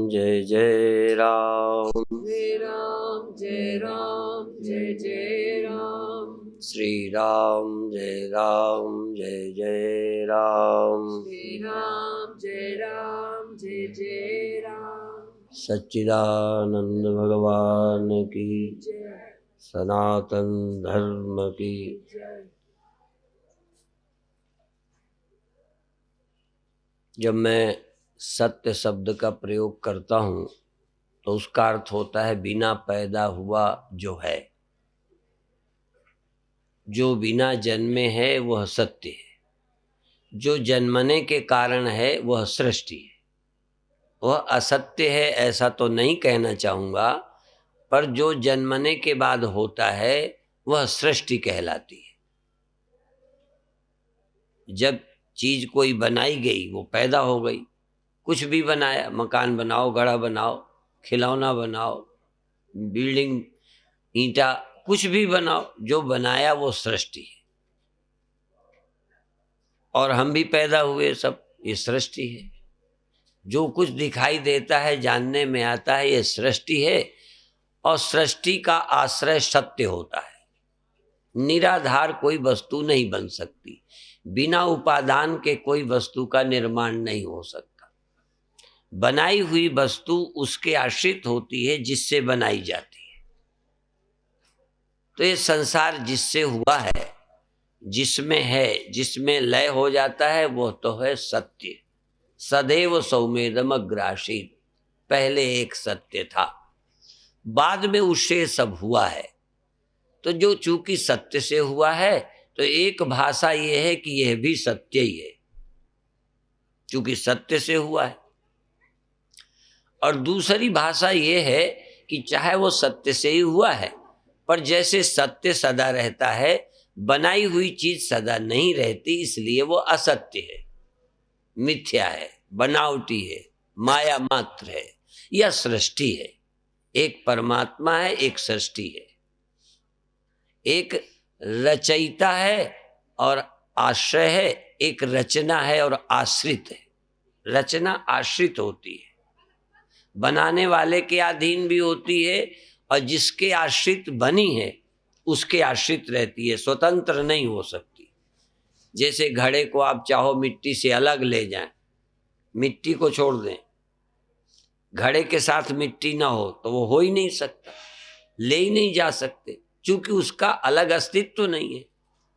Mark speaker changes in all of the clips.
Speaker 1: जय जय राम।
Speaker 2: जय राम जय राम जय जय राम।
Speaker 1: श्री राम जय राम जय जय राम।
Speaker 2: श्री राम जय राम जय जय राम।
Speaker 1: सच्चिदानंद भगवान की
Speaker 2: जय।
Speaker 1: सनातन धर्म की
Speaker 2: जय।
Speaker 1: जब मैं सत्य शब्द का प्रयोग करता हूँ तो उसका अर्थ होता है बिना पैदा हुआ जो है, जो बिना जन्मे है वह सत्य है, जो जन्मने के कारण है वह सृष्टि है। वह असत्य है ऐसा तो नहीं कहना चाहूँगा, पर जो जन्मने के बाद होता है वह सृष्टि कहलाती है। जब चीज कोई बनाई गई वो पैदा हो गई। कुछ भी बनाया, मकान बनाओ, घड़ा बनाओ, खिलौना बनाओ, बिल्डिंग, ईंटा, कुछ भी बनाओ, जो बनाया वो सृष्टि है। और हम भी पैदा हुए सब, ये सृष्टि है। जो कुछ दिखाई देता है, जानने में आता है, ये सृष्टि है। और सृष्टि का आश्रय सत्य होता है। निराधार कोई वस्तु नहीं बन सकती, बिना उपादान के कोई वस्तु का निर्माण नहीं हो सकता। बनाई हुई वस्तु उसके आश्रित होती है जिससे बनाई जाती है। तो ये संसार जिससे हुआ है, जिसमें है, जिसमें लय हो जाता है, वो तो है सत्य। सदैव सौमेदम अग्रासीत, पहले एक सत्य था, बाद में उससे सब हुआ है। तो जो चूंकि सत्य से हुआ है तो एक भाषा ये है कि यह भी सत्य ही है, चूंकि सत्य से हुआ है। और दूसरी भाषा ये है कि चाहे वो सत्य से ही हुआ है, पर जैसे सत्य सदा रहता है, बनाई हुई चीज सदा नहीं रहती, इसलिए वो असत्य है, मिथ्या है, बनावटी है, माया मात्र है, यह सृष्टि है। एक परमात्मा है, एक सृष्टि है। एक रचयिता है और आश्रय है, एक रचना है और आश्रित है। रचना आश्रित होती है, बनाने वाले के अधीन भी होती है, और जिसके आश्रित बनी है उसके आश्रित रहती है, स्वतंत्र नहीं हो सकती। जैसे घड़े को आप चाहो मिट्टी से अलग ले जाएं, मिट्टी को छोड़ दें, घड़े के साथ मिट्टी ना हो तो वो हो ही नहीं सकता, ले ही नहीं जा सकते, क्योंकि उसका अलग अस्तित्व नहीं है।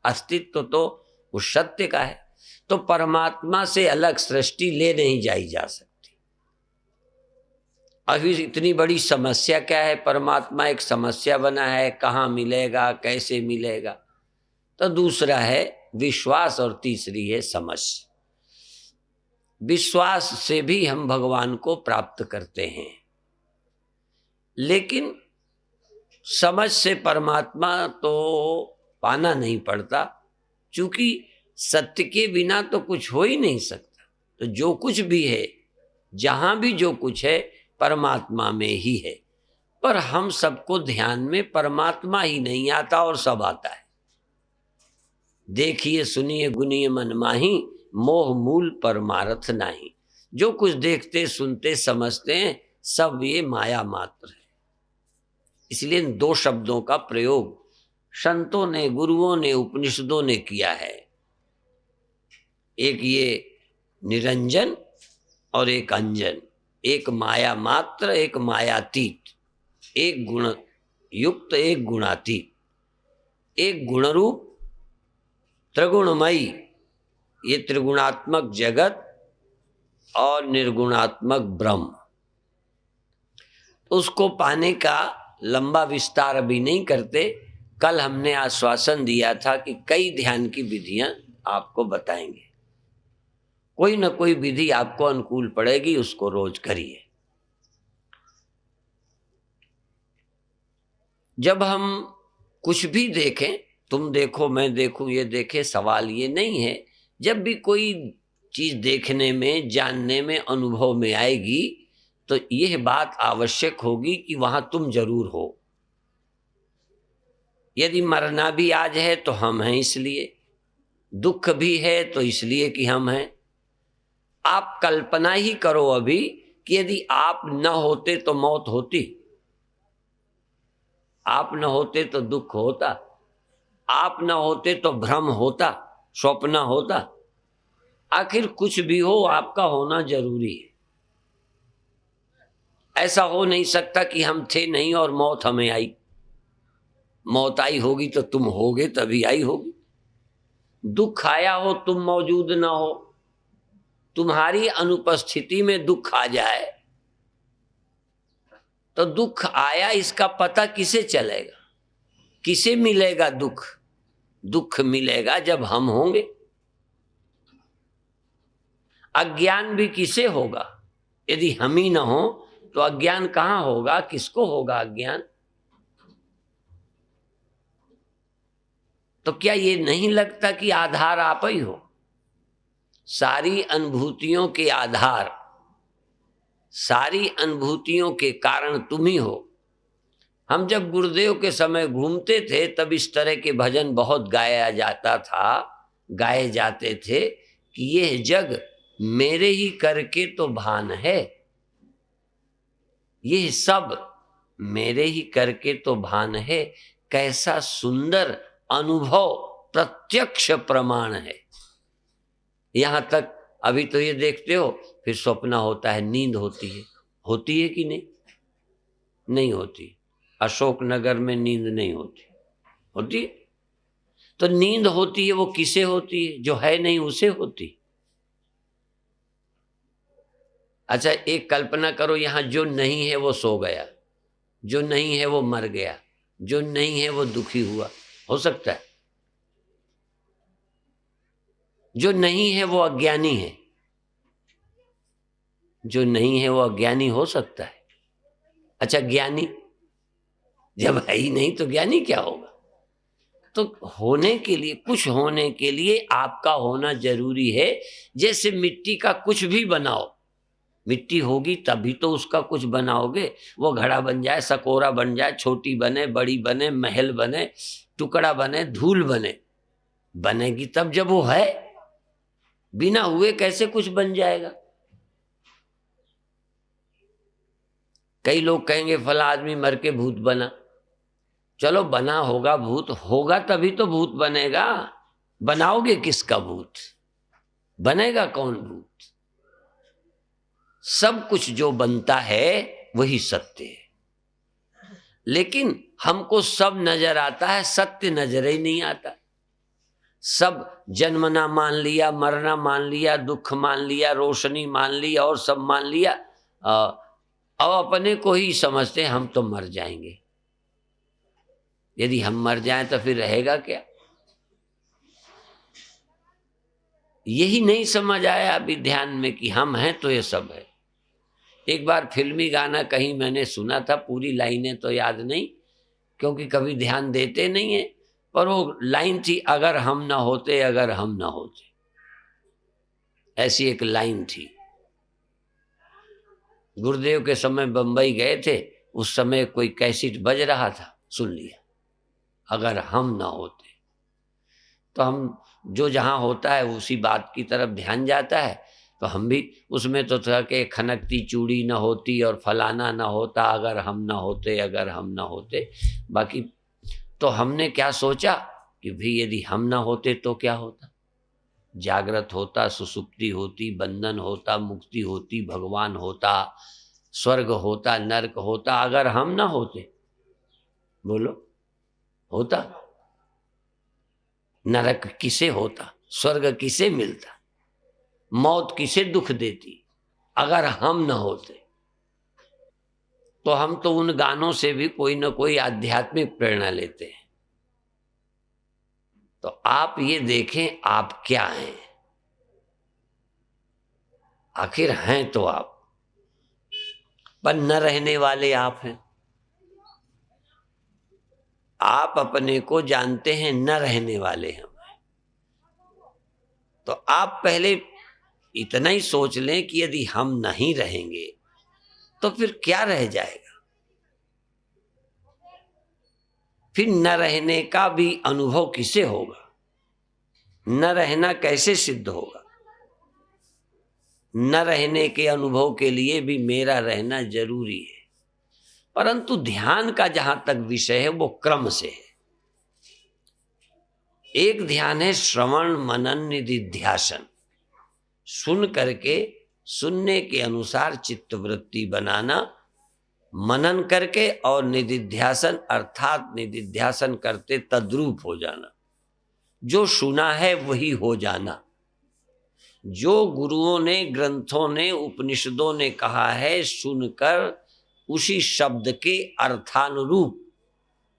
Speaker 1: अस्तित्व तो उस सत्य का है। तो परमात्मा से अलग सृष्टि ले नहीं जाई जा सकती। अभी इतनी बड़ी समस्या क्या है, परमात्मा एक समस्या बना है, कहाँ मिलेगा, कैसे मिलेगा। तो दूसरा है विश्वास और तीसरी है समझ। विश्वास से भी हम भगवान को प्राप्त करते हैं, लेकिन समझ से परमात्मा तो पाना नहीं पड़ता, क्योंकि सत्य के बिना तो कुछ हो ही नहीं सकता। तो जो कुछ भी है, जहां भी जो कुछ है, परमात्मा में ही है। पर हम सबको ध्यान में परमात्मा ही नहीं आता और सब आता है। देखिए सुनिए गुनिए मन माही, मोह मूल परमार्थ नाही। जो कुछ देखते सुनते समझते हैं, सब ये माया मात्र है। इसलिए इन दो शब्दों का प्रयोग संतों ने, गुरुओं ने, उपनिषदों ने किया है। एक ये निरंजन और एक अंजन, एक माया मात्र, एक मायातीत, एक गुण युक्त, एक गुणातीत, एक गुणरूप त्रिगुणमयी, ये त्रिगुणात्मक जगत और निर्गुणात्मक ब्रह्म। उसको पाने का लंबा विस्तार अभी नहीं करते। कल हमने आश्वासन दिया था कि कई ध्यान की विधियां आपको बताएंगे, कोई ना कोई विधि आपको अनुकूल पड़ेगी, उसको रोज करिए। जब हम कुछ भी देखें, तुम देखो मैं देखूं ये देखे, सवाल ये नहीं है। जब भी कोई चीज देखने में, जानने में, अनुभव में आएगी, तो यह बात आवश्यक होगी कि वहां तुम जरूर हो। यदि मरना भी आज है तो हम हैं इसलिए, दुख भी है तो इसलिए कि हम हैं, आप कल्पना ही करो अभी कि यदि आप न होते तो मौत होती, आप न होते तो दुख होता, आप न होते तो भ्रम होता, स्वप्न होता। आखिर कुछ भी हो, आपका होना जरूरी है। ऐसा हो नहीं सकता कि हम थे नहीं और मौत हमें आई। मौत आई होगी तो तुम होगे, तभी आई होगी। दुख आया हो, तुम मौजूद ना हो, तुम्हारी अनुपस्थिति में दुख आ जाए तो दुख आया इसका पता किसे चलेगा? किसे मिलेगा दुख? दुख मिलेगा जब हम होंगे। अज्ञान भी किसे होगा? यदि हम ही ना हो तो अज्ञान कहां होगा? किसको होगा अज्ञान? तो क्या ये नहीं लगता कि आधार आप ही हो? सारी अनुभूतियों के आधार, सारी अनुभूतियों के कारण तुम ही हो। हम जब गुरुदेव के समय घूमते थे तब इस तरह के भजन बहुत गाया जाता था, गाए जाते थे कि यह जग मेरे ही करके तो भान है, यह सब मेरे ही करके तो भान है। कैसा सुंदर अनुभव, प्रत्यक्ष प्रमाण है। यहां तक अभी तो ये देखते हो, फिर स्वप्न होता है, नींद होती है कि नहीं? नहीं होती। अशोकनगर में नींद नहीं होती, होती है? तो नींद होती है वो किसे होती है? जो है नहीं उसे होती। अच्छा, एक कल्पना करो, यहां जो नहीं है वो सो गया, जो नहीं है वो मर गया, जो नहीं है वो दुखी हुआ, हो सकता है? जो नहीं है वो अज्ञानी है, जो नहीं है वो अज्ञानी हो सकता है। अच्छा, ज्ञानी जब है ही नहीं तो ज्ञानी क्या होगा? तो होने के लिए, कुछ होने के लिए आपका होना जरूरी है। जैसे मिट्टी का कुछ भी बनाओ, मिट्टी होगी तभी तो उसका कुछ बनाओगे। वो घड़ा बन जाए, सकोरा बन जाए, छोटी बने, बड़ी बने, महल बने, टुकड़ा बने, धूल बने, बनेगी तब जब वो है। बिना हुए कैसे कुछ बन जाएगा? कई लोग कहेंगे फला आदमी मर के भूत बना। चलो बना होगा भूत, होगा तभी तो भूत बनेगा। बनाओगे किसका भूत? बनेगा कौन भूत? सब कुछ जो बनता है वही सत्य है, लेकिन हमको सब नजर आता है, सत्य नजर ही नहीं आता। सब जन्मना मान लिया, मरना मान लिया, दुख मान लिया, रोशनी मान ली और सब मान लिया। अब अपने को ही समझते हैं हम तो मर जाएंगे। यदि हम मर जाएं तो फिर रहेगा क्या? यही नहीं समझ आया अभी ध्यान में कि हम हैं तो ये सब है। एक बार फिल्मी गाना कहीं मैंने सुना था, पूरी लाइनें तो याद नहीं क्योंकि कभी ध्यान देते नहीं है, पर वो लाइन थी, अगर हम ना होते, अगर हम ना होते, ऐसी एक लाइन थी। गुरुदेव के समय बंबई गए थे, उस समय कोई कैसेट बज रहा था, सुन लिया, अगर हम ना होते। तो हम जो जहां होता है उसी बात की तरफ ध्यान जाता है। तो हम भी उसमें तो था कि खनकती चूड़ी न होती और फलाना ना होता, अगर हम ना होते, अगर हम ना होते। बाकी तो हमने क्या सोचा कि भाई यदि हम ना होते तो क्या होता? जागृत होता, सुसुप्ति होती, बंधन होता, मुक्ति होती, भगवान होता, स्वर्ग होता, नरक होता। अगर हम ना होते, बोलो, होता? नरक किसे होता? स्वर्ग किसे मिलता? मौत किसे दुख देती? अगर हम न होते। तो हम तो उन गानों से भी कोई ना कोई आध्यात्मिक प्रेरणा लेते हैं। तो आप ये देखें आप क्या हैं। आखिर हैं तो आप, पर न रहने वाले आप हैं। आप अपने को जानते हैं न रहने वाले हम हैं। तो आप पहले इतना ही सोच लें कि यदि हम नहीं रहेंगे तो फिर क्या रह जाएगा? फिर न रहने का भी अनुभव किसे होगा? न रहना कैसे सिद्ध होगा? न रहने के अनुभव के लिए भी मेरा रहना जरूरी है। परंतु ध्यान का जहां तक विषय है वो क्रम से है। एक ध्यान है श्रवण मनन निधिध्यासन, सुन करके सुनने के अनुसार चित्तवृत्ति बनाना, मनन करके और निधिध्यासन अर्थात निधिध्यासन करते तद्रूप हो जाना। जो सुना है वही हो जाना। जो गुरुओं ने, ग्रंथों ने, उपनिषदों ने कहा है, सुनकर उसी शब्द के अर्थानुरूप,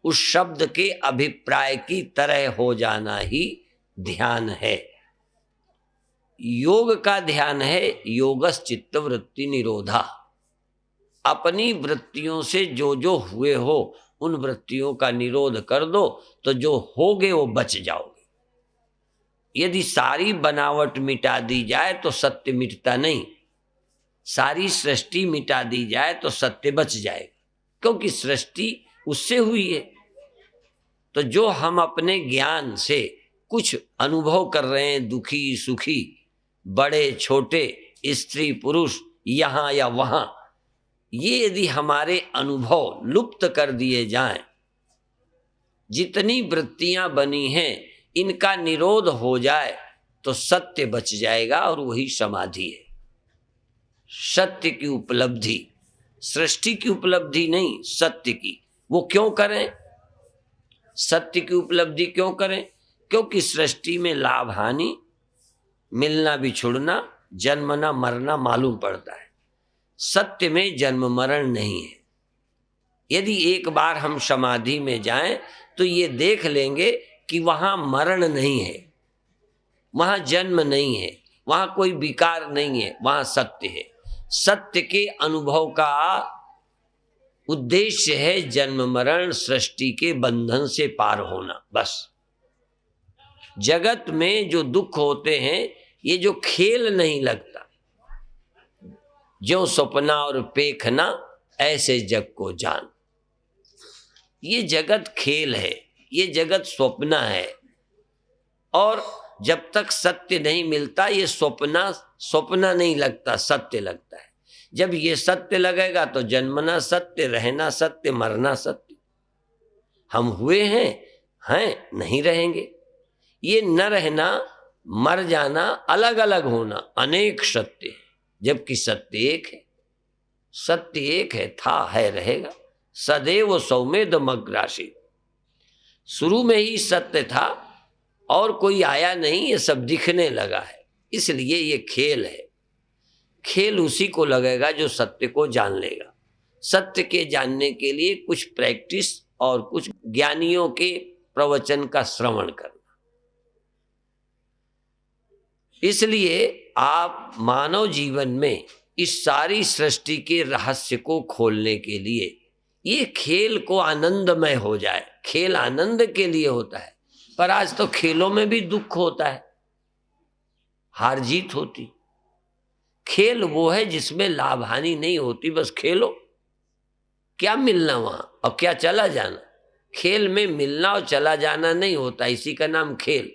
Speaker 1: उस शब्द के अभिप्राय की तरह हो जाना ही ध्यान है। योग का ध्यान है योगस चित्त वृत्ति निरोधा। अपनी वृत्तियों से जो जो हुए हो उन वृत्तियों का निरोध कर दो तो जो होगे वो बच जाओगे। यदि सारी बनावट मिटा दी जाए तो सत्य मिटता नहीं, सारी सृष्टि मिटा दी जाए तो सत्य बच जाएगा, क्योंकि सृष्टि उससे हुई है। तो जो हम अपने ज्ञान से कुछ अनुभव कर रहे हैं, दुखी सुखी, बड़े छोटे, स्त्री पुरुष, यहां या वहां, ये यदि हमारे अनुभव लुप्त कर दिए जाएं, जितनी वृत्तियां बनी हैं इनका निरोध हो जाए तो सत्य बच जाएगा और वही समाधि है। सत्य की उपलब्धि, सृष्टि की उपलब्धि नहीं, सत्य की। वो क्यों करें? सत्य की उपलब्धि क्यों करें? क्योंकि सृष्टि में लाभ हानि, मिलना बिछुड़ना, जन्मना मरना मालूम पड़ता है। सत्य में जन्म मरण नहीं है। यदि एक बार हम समाधि में जाएं तो ये देख लेंगे कि वहां मरण नहीं है, वहां जन्म नहीं है, वहां कोई विकार नहीं है, वहां सत्य है। सत्य के अनुभव का उद्देश्य है जन्म मरण सृष्टि के बंधन से पार होना, बस। जगत में जो दुख होते हैं ये जो खेल नहीं लगता, जो सपना और पेखना ऐसे जग को जान। ये जगत खेल है, ये जगत स्वप्न है, और जब तक सत्य नहीं मिलता ये स्वप्न नहीं लगता, सत्य लगता है। जब ये सत्य लगेगा तो जन्मना सत्य, रहना सत्य, मरना सत्य। हम हुए हैं नहीं रहेंगे। ये न रहना, मर जाना, अलग अलग होना अनेक सत्य है, जबकि सत्य एक है। सत्य एक है, था, है, रहेगा। सदैव सौमेधमग्रासी। शुरू में ही सत्य था और कोई आया नहीं, ये सब दिखने लगा है। इसलिए ये खेल है। खेल उसी को लगेगा जो सत्य को जान लेगा। सत्य के जानने के लिए कुछ प्रैक्टिस और कुछ ज्ञानियों के प्रवचन का श्रवण करना। इसलिए आप मानव जीवन में इस सारी सृष्टि के रहस्य को खोलने के लिए ये खेल को आनंदमय हो जाए। खेल आनंद के लिए होता है, पर आज तो खेलों में भी दुख होता है, हार जीत होती। खेल वो है जिसमें लाभ हानि नहीं होती, बस खेलो। क्या मिलना वहां और क्या चला जाना? खेल में मिलना और चला जाना नहीं होता, इसी का नाम खेल।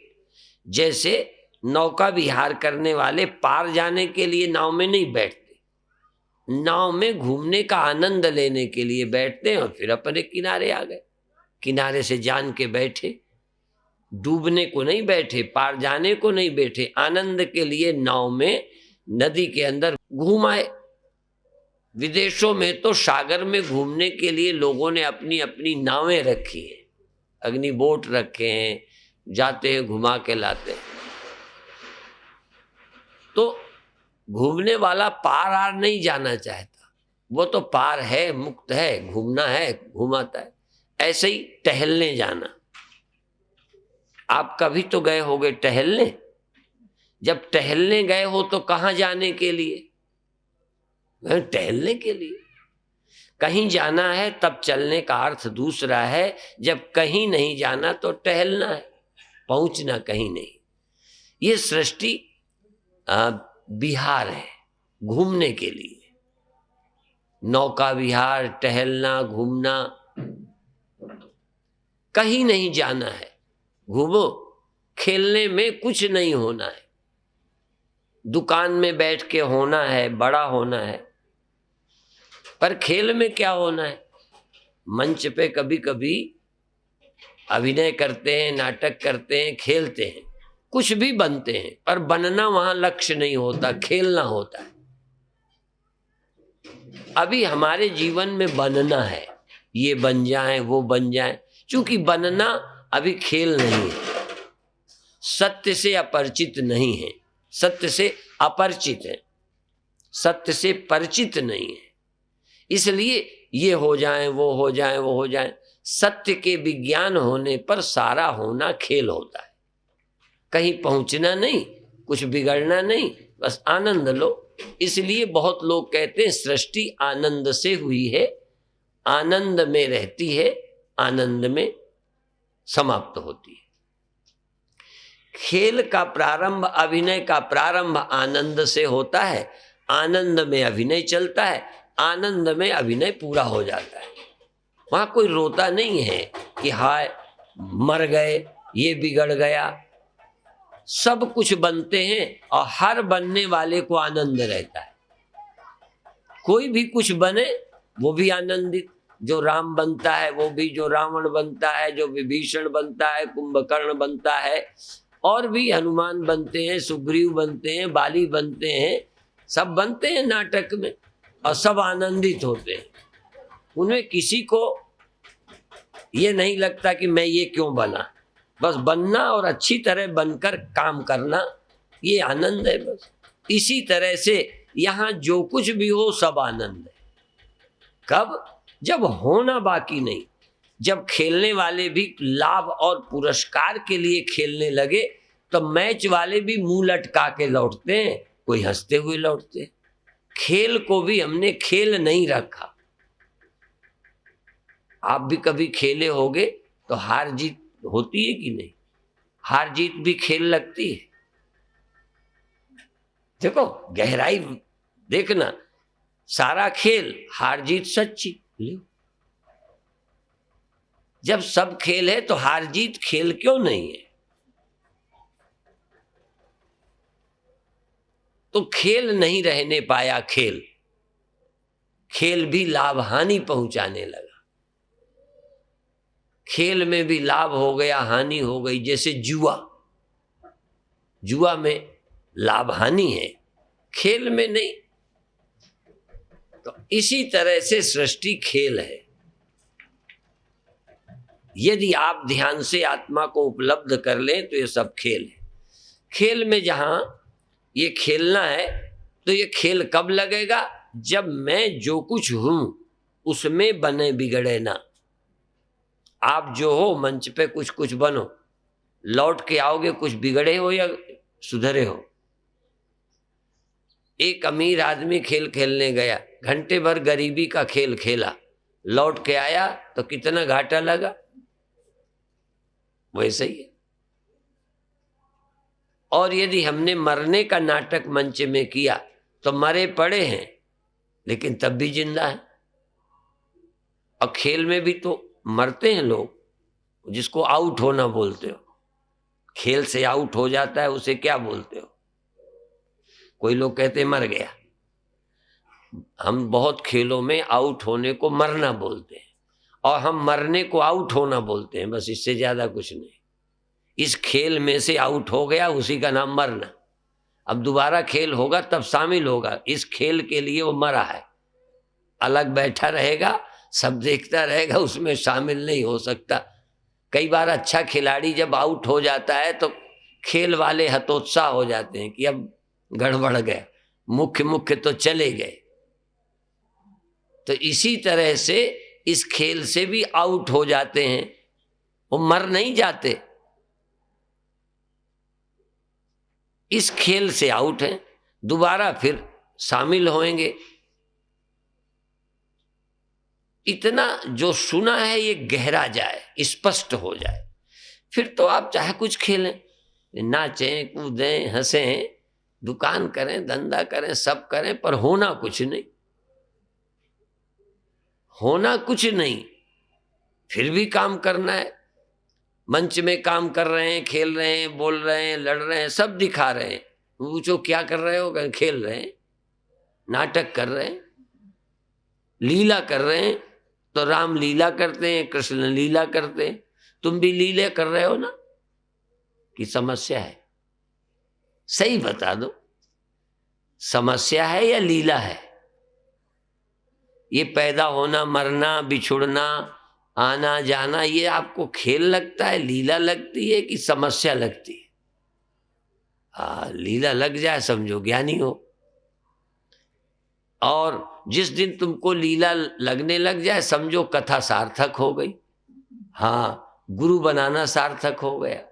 Speaker 1: जैसे नौका विहार करने वाले पार जाने के लिए नाव में नहीं बैठते, नाव में घूमने का आनंद लेने के लिए बैठते हैं और फिर अपने किनारे आ गए। किनारे से जान के बैठे, डूबने को नहीं बैठे, पार जाने को नहीं बैठे, आनंद के लिए नाव में नदी के अंदर घूम आए। विदेशों में तो सागर में घूमने के लिए लोगों ने अपनी अपनी नावें रखी हैं, अग्नि बोट रखे हैं, जाते हैं घुमा के लाते हैं। तो घूमने वाला पार आर नहीं जाना चाहता, वो तो पार है, मुक्त है, घूमना है, घुमाता है। ऐसे ही टहलने जाना, आप कभी तो गए होगे टहलने। जब टहलने गए हो तो कहाँ जाने के लिए? टहलने के लिए। कहीं जाना है तब चलने का अर्थ दूसरा है, जब कहीं नहीं जाना तो टहलना है, पहुंचना कहीं नहीं। ये सृष्टि विहार है, घूमने के लिए। नौका विहार, टहलना, घूमना, कहीं नहीं जाना है, घूमो। खेलने में कुछ नहीं होना है। दुकान में बैठ के होना है, बड़ा होना है, पर खेल में क्या होना है? मंच पे कभी कभी अभिनय करते हैं, नाटक करते हैं, खेलते हैं, कुछ भी बनते हैं, पर बनना वहां लक्ष्य नहीं होता, खेलना होता है। अभी हमारे जीवन में बनना है, ये बन जाए, वो बन जाए, क्योंकि बनना अभी खेल नहीं है, सत्य से अपरिचित नहीं है, सत्य से अपरिचित है, सत्य से परिचित नहीं है, इसलिए ये हो जाए, वो हो जाए, वो हो जाए। सत्य के विज्ञान होने पर सारा होना खेल होता है, कहीं पहुंचना नहीं, कुछ बिगड़ना नहीं, बस आनंद लो। इसलिए बहुत लोग कहते हैं सृष्टि आनंद से हुई है, आनंद में रहती है, आनंद में समाप्त होती है। खेल का प्रारंभ, अभिनय का प्रारंभ आनंद से होता है, आनंद में अभिनय चलता है, आनंद में अभिनय पूरा हो जाता है। वहां कोई रोता नहीं है कि हाय मर गए, ये बिगड़ गया। सब कुछ बनते हैं और हर बनने वाले को आनंद रहता है। कोई भी कुछ बने वो भी आनंदित, जो राम बनता है वो भी, जो रावण बनता है, जो विभीषण बनता है, कुंभकर्ण बनता है, और भी हनुमान बनते हैं, सुग्रीव बनते हैं, बाली बनते हैं, सब बनते हैं नाटक में और सब आनंदित होते हैं। उनमें किसी को ये नहीं लगता कि मैं ये क्यों बना, बस बनना और अच्छी तरह बनकर काम करना, ये आनंद है बस। इसी तरह से यहाँ जो कुछ भी हो सब आनंद है। कब? जब होना बाकी नहीं, जब खेलने वाले भी लाभ और पुरस्कार के लिए खेलने लगे तो मैच वाले भी मुंह लटका के लौटते हैं, कोई हंसते हुए लौटते हैं। खेल को भी हमने खेल नहीं रखा। आप भी कभी खेले होगे तो हार जीत होती है कि नहीं? हार जीत भी खेल लगती है। देखो गहराई देखना, सारा खेल हार जीत सच्ची। जब सब खेल है तो हार जीत खेल क्यों नहीं है? तो खेल नहीं रहने पाया, खेल भी लाभ हानि पहुंचाने लगा। खेल में भी लाभ हो गया, हानि हो गई। जैसे जुआ में लाभ हानि है, खेल में नहीं। तो इसी तरह से सृष्टि खेल है। यदि आप ध्यान से आत्मा को उपलब्ध कर लें तो ये सब खेल है। खेल में जहां ये खेलना है तो ये खेल कब लगेगा? जब मैं जो कुछ हूं उसमें बने बिगड़े ना। आप जो हो मंच पे कुछ कुछ बनो, लौट के आओगे कुछ बिगड़े हो या सुधरे हो। एक अमीर आदमी खेल खेलने गया, घंटे भर गरीबी का खेल खेला, लौट के आया तो कितना घाटा लगा। वैसे ही है। और यदि हमने मरने का नाटक मंच में किया तो मरे पड़े हैं लेकिन तब भी जिंदा है। और खेल में भी तो मरते हैं लोग, जिसको आउट होना बोलते हो। खेल से आउट हो जाता है उसे क्या बोलते हो? कोई लोग कहते हैं मर गया। हम बहुत खेलों में आउट होने को मरना बोलते हैं और हम मरने को आउट होना बोलते हैं, बस इससे ज्यादा कुछ नहीं। इस खेल में से आउट हो गया उसी का नाम मरना। अब दोबारा खेल होगा तब शामिल होगा। इस खेल के लिए वो मरा है, अलग बैठा रहेगा, सब देखता रहेगा, उसमें शामिल नहीं हो सकता। कई बार अच्छा खिलाड़ी जब आउट हो जाता है तो खेल वाले हतोत्साह हो जाते हैं कि अब गड़बड़ गया, मुख्य तो चले गए। तो इसी तरह से इस खेल से भी आउट हो जाते हैं, वो मर नहीं जाते। इस खेल से आउट हैं, दोबारा फिर शामिल होंगे। इतना जो सुना है ये गहरा जाए, स्पष्ट हो जाए, फिर तो आप चाहे कुछ खेलें, नाचें, कूदें, हंसें, दुकान करें, धंधा करें, सब करें, पर होना कुछ नहीं। होना कुछ नहीं, फिर भी काम करना है। मंच में काम कर रहे हैं, खेल रहे हैं, बोल रहे हैं, लड़ रहे हैं, सब दिखा रहे हैं, पूछो क्या कर रहे हो, कहें खेल रहे हैं, नाटक कर रहे हैं, लीला कर रहे हैं। तो राम लीला करते हैं, कृष्ण लीला करते हैं, तुम भी लीला कर रहे हो ना? कि समस्या है? सही बता दो, समस्या है या लीला है? ये पैदा होना, मरना, बिछुड़ना, आना जाना, ये आपको खेल लगता है, लीला लगती है कि समस्या लगती है? लीला लग जाए समझो ज्ञानी हो। और जिस दिन तुमको लीला लगने लग जाए समझो कथा सार्थक हो गई। हाँ, गुरु बनाना सार्थक हो गया,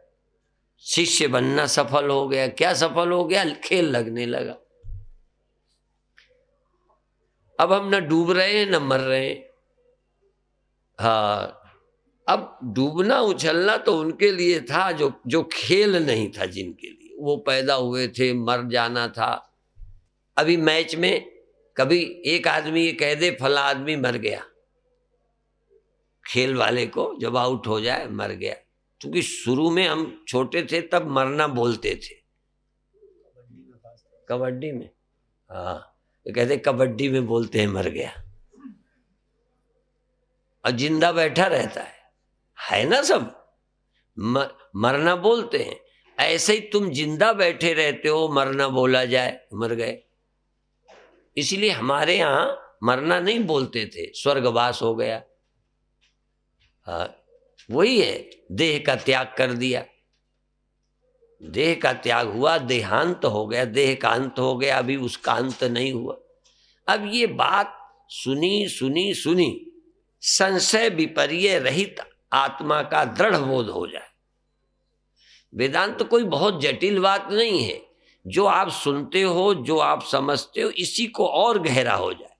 Speaker 1: शिष्य बनना सफल हो गया। क्या सफल हो गया? खेल लगने लगा। अब हम न डूब रहे हैं न मर रहे हैं। हाँ, अब डूबना उछलना तो उनके लिए था जो खेल नहीं था, जिनके लिए वो पैदा हुए थे, मर जाना था। अभी मैच में कभी एक आदमी ये कह दे फला आदमी मर गया, खेल वाले को जब आउट हो जाए मर गया, क्योंकि शुरू में हम छोटे थे तब मरना बोलते थे। कबड्डी में, हाँ, ये कहते कबड्डी में बोलते हैं मर गया, और जिंदा बैठा रहता है ना सब मरना बोलते हैं। ऐसे ही तुम जिंदा बैठे रहते हो, मरना बोला जाए मर गए। इसलिए हमारे यहाँ मरना नहीं बोलते थे, स्वर्गवास हो गया। हाँ, वही है, देह का त्याग कर दिया, देह का त्याग हुआ, देहांत हो गया, देह का अंत हो गया, अभी उसका अंत नहीं हुआ। अब ये बात सुनी सुनी सुनी, संशय विपर्य रहित आत्मा का दृढ़ बोध हो जाए। वेदांत तो कोई बहुत जटिल बात नहीं है, जो आप सुनते हो, जो आप समझते हो, इसी को और गहरा हो जाए,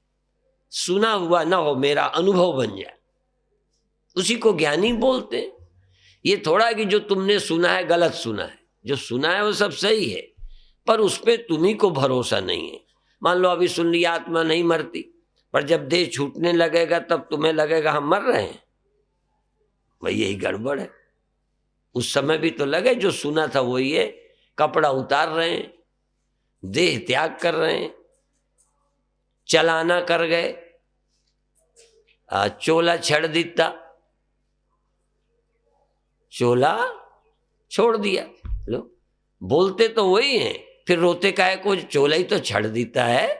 Speaker 1: सुना हुआ ना हो, मेरा अनुभव बन जाए, उसी को ज्ञानी बोलते हैं। ये थोड़ा कि जो तुमने सुना है गलत सुना है, जो सुना है वो सब सही है, पर उस पर तुम्ही को भरोसा नहीं है। मान लो अभी सुन लिया आत्मा नहीं मरती, पर जब देह छूटने लगेगा तब तुम्हें लगेगा हम मर रहे हैं, भाई यही गड़बड़ है। उस समय भी तो लगे जो सुना था वही है, कपड़ा उतार रहे हैं, देह त्याग कर रहे हैं, चलाना कर गए, चोला छड़ दीता, चोला छोड़ दिया। लो, बोलते तो वही हैं, फिर रोते काहे को? चोला ही तो छड़ देता है,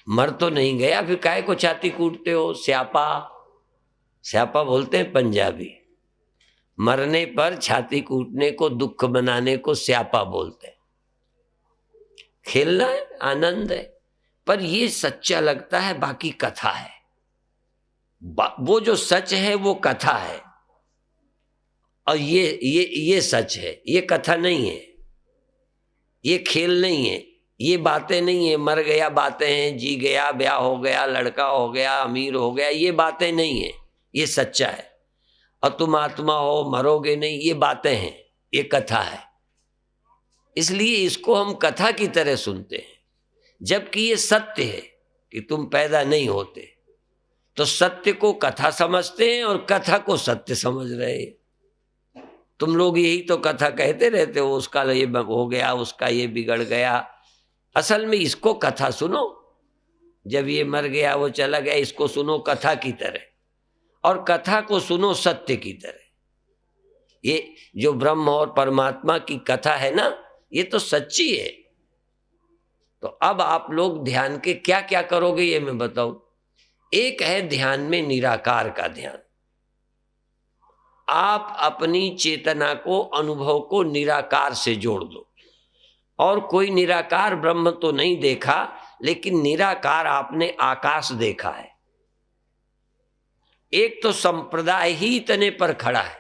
Speaker 1: मर तो नहीं गया, फिर काहे को छाती कूटते हो? स्यापा, स्यापा बोलते हैं पंजाबी, मरने पर छाती कूटने को, दुख मनाने को स्यापा बोलते हैं। खेलना है, आनंद है, पर ये सच्चा लगता है, बाकी कथा है। वो जो सच है वो कथा है, और ये सच है, ये कथा नहीं है, ये खेल नहीं है, ये बातें नहीं है। मर गया बातें हैं, जी गया, ब्याह हो गया, लड़का हो गया, अमीर हो गया, ये बातें नहीं है, ये सच्चा है। और तुम आत्मा हो, मरोगे नहीं, ये बातें हैं, ये कथा है। इसलिए इसको हम कथा की तरह सुनते हैं, जबकि ये सत्य है कि तुम पैदा नहीं होते। तो सत्य को कथा समझते हैं और कथा को सत्य समझ रहे हैं। तुम लोग यही तो कथा कहते रहते हो, उसका ये हो गया, उसका ये बिगड़ गया। असल में इसको कथा सुनो, जब ये मर गया, वो चला गया, इसको सुनो कथा की तरह, और कथा को सुनो सत्य की तरह। ये जो ब्रह्म और परमात्मा की कथा है ना, ये तो सच्ची है। तो अब आप लोग ध्यान के क्या क्या करोगे ये मैं बताऊं। एक है ध्यान में निराकार का ध्यान। आप अपनी चेतना को, अनुभव को निराकार से जोड़ दो। और कोई निराकार ब्रह्म तो नहीं देखा, लेकिन निराकार आपने आकाश देखा है। एक तो संप्रदाय ही इतने पर खड़ा है,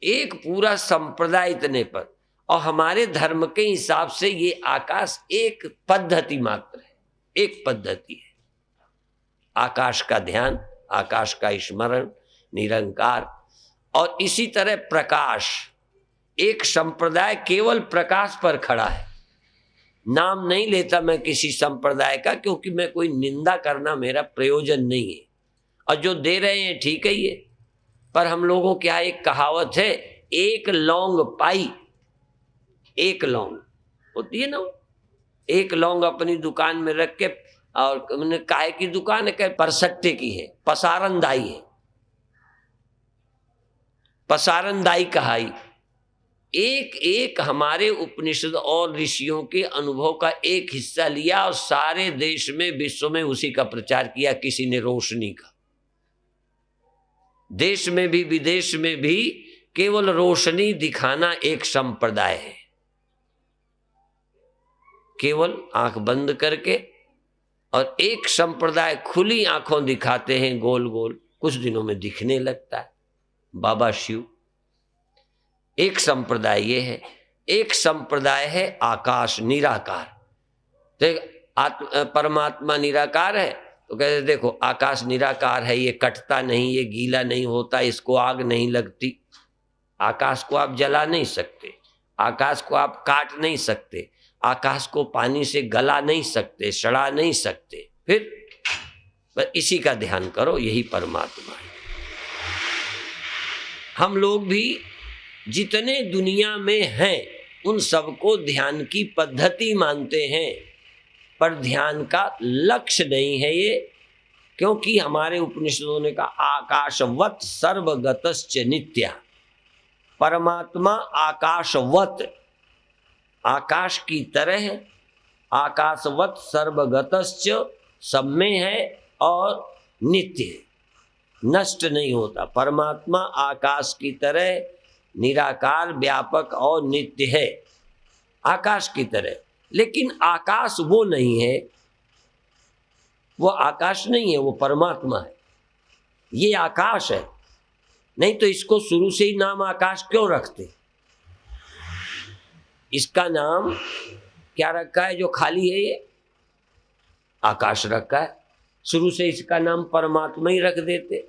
Speaker 1: एक पूरा संप्रदाय इतने पर, और हमारे धर्म के हिसाब से ये आकाश एक पद्धति मात्र है, एक पद्धति है। आकाश का ध्यान, आकाश का स्मरण, निरंकार। और इसी तरह प्रकाश, एक संप्रदाय केवल प्रकाश पर खड़ा है। नाम नहीं लेता मैं किसी संप्रदाय का, क्योंकि मैं कोई निंदा करना मेरा प्रयोजन नहीं है, और जो दे रहे हैं ठीक है ये। पर हम लोगों क्या एक कहावत है, एक लौंग पाई एक लौंग होती है ना, एक लौंग अपनी दुकान में रख के, और उन्हें काहे की दुकान है, कहे परसट्टे की है, पसारनदाई है, पसारनदाई कहाई। एक एक हमारे उपनिषद और ऋषियों के अनुभव का एक हिस्सा लिया और सारे देश में विश्व में उसी का प्रचार किया। किसी ने रोशनी का, देश में भी विदेश में भी केवल रोशनी दिखाना एक संप्रदाय है। केवल आंख बंद करके, और एक संप्रदाय खुली आंखों दिखाते हैं गोल गोल, कुछ दिनों में दिखने लगता है। बाबा शिव एक संप्रदाय ये है। एक संप्रदाय है आकाश निराकार। तो परमात्मा निराकार है तो कहते देखो आकाश निराकार है, ये कटता नहीं, ये गीला नहीं होता, इसको आग नहीं लगती। आकाश को आप जला नहीं सकते, आकाश को आप काट नहीं सकते, आकाश को पानी से गला नहीं सकते, सड़ा नहीं सकते। फिर बस इसी का ध्यान करो, यही परमात्मा है। हम लोग भी जितने दुनिया में हैं उन सबको ध्यान की पद्धति मानते हैं, पर ध्यान का लक्ष्य नहीं है ये। क्योंकि हमारे उपनिषदों ने कहा आकाशवत सर्वगतश्च नित्या, परमात्मा आकाशवत, आकाश की तरह है, आकाशवत सर्वगतश्च, सब में है और नित्य है, नष्ट नहीं होता। परमात्मा आकाश की तरह निराकार, व्यापक और नित्य है, आकाश की तरह। लेकिन आकाश वो नहीं है, वो आकाश नहीं है, वो परमात्मा है। ये आकाश है, नहीं तो इसको शुरू से ही नाम आकाश क्यों रखते? इसका नाम क्या रखा है जो खाली है? ये आकाश रखा है, शुरू से इसका नाम परमात्मा ही रख देते।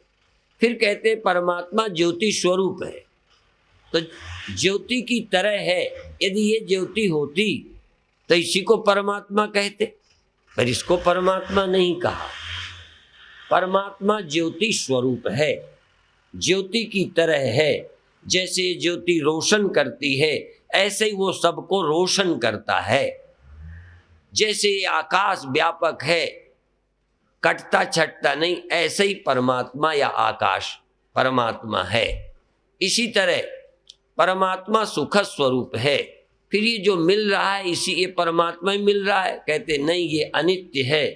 Speaker 1: फिर कहते परमात्मा ज्योति स्वरूप है, तो ज्योति की तरह है। यदि ये ज्योति होती तो इसी को परमात्मा कहते, पर इसको परमात्मा नहीं कहा। परमात्मा ज्योति स्वरूप है, ज्योति की तरह है। जैसे ज्योति रोशन करती है ऐसे ही वो सबको रोशन करता है। जैसे आकाश व्यापक है, कटता छटता नहीं, ऐसे ही परमात्मा या आकाश परमात्मा है। इसी तरह परमात्मा सुख स्वरूप है। फिर ये जो मिल रहा है इसी ये परमात्मा ही मिल रहा है। कहते नहीं, ये अनित्य है,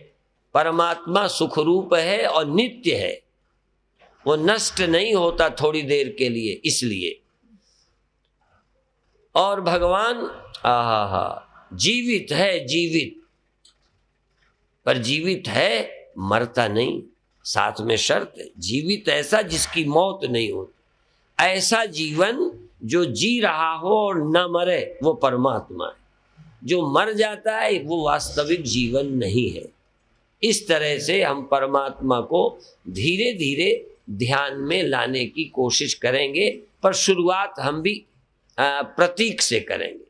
Speaker 1: परमात्मा सुख रूप है और नित्य है, वो नष्ट नहीं होता थोड़ी देर के लिए, इसलिए। और भगवान जीवित है, जीवित, पर जीवित है मरता नहीं, साथ में शर्त है, जीवित ऐसा जिसकी मौत नहीं होती। ऐसा जीवन जो जी रहा हो और न मरे वो परमात्मा है। जो मर जाता है वो वास्तविक जीवन नहीं है। इस तरह से हम परमात्मा को धीरे धीरे ध्यान में लाने की कोशिश करेंगे, पर शुरुआत हम भी प्रतीक से करेंगे।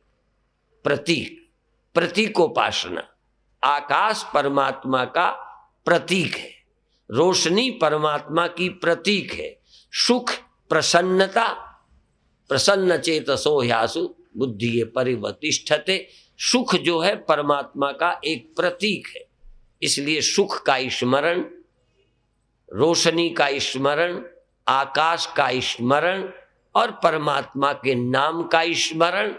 Speaker 1: प्रतीक, प्रतीकोपासना। आकाश परमात्मा का प्रतीक है, रोशनी परमात्मा की प्रतीक है, सुख प्रसन्नता, प्रसन्न चेतसो ह्यासु बुद्धि परिवर्तिष्ठते, सुख जो है परमात्मा का एक प्रतीक है। इसलिए सुख का स्मरण, रोशनी का स्मरण, आकाश का स्मरण और परमात्मा के नाम का स्मरण,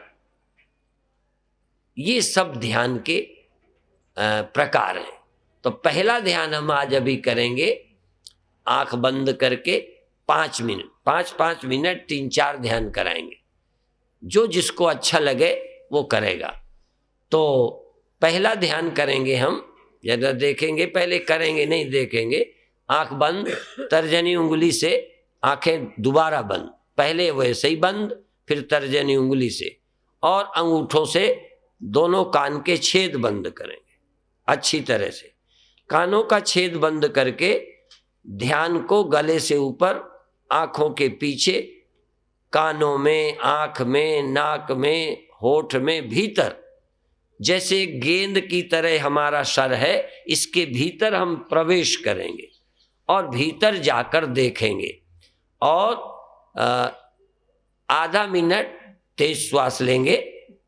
Speaker 1: ये सब ध्यान के प्रकार हैं। तो पहला ध्यान हम आज अभी करेंगे आंख बंद करके 5 मिनट, 5-5 मिनट 3-4 ध्यान कराएंगे। जो जिसको अच्छा लगे वो करेगा। तो पहला ध्यान करेंगे हम, ज़्यादा देखेंगे पहले, करेंगे नहीं देखेंगे। आंख बंद, तर्जनी उंगली से आंखें दोबारा बंद, पहले वैसे ही बंद, फिर तर्जनी उंगली से, और अंगूठों से दोनों कान के छेद बंद करेंगे अच्छी तरह से। कानों का छेद बंद करके ध्यान को गले से ऊपर, आंखों के पीछे, कानों में, आंख में, नाक में, होठ में, भीतर, जैसे गेंद की तरह हमारा सर है, इसके भीतर हम प्रवेश करेंगे और भीतर जाकर देखेंगे। और आधा मिनट तेज श्वास लेंगे,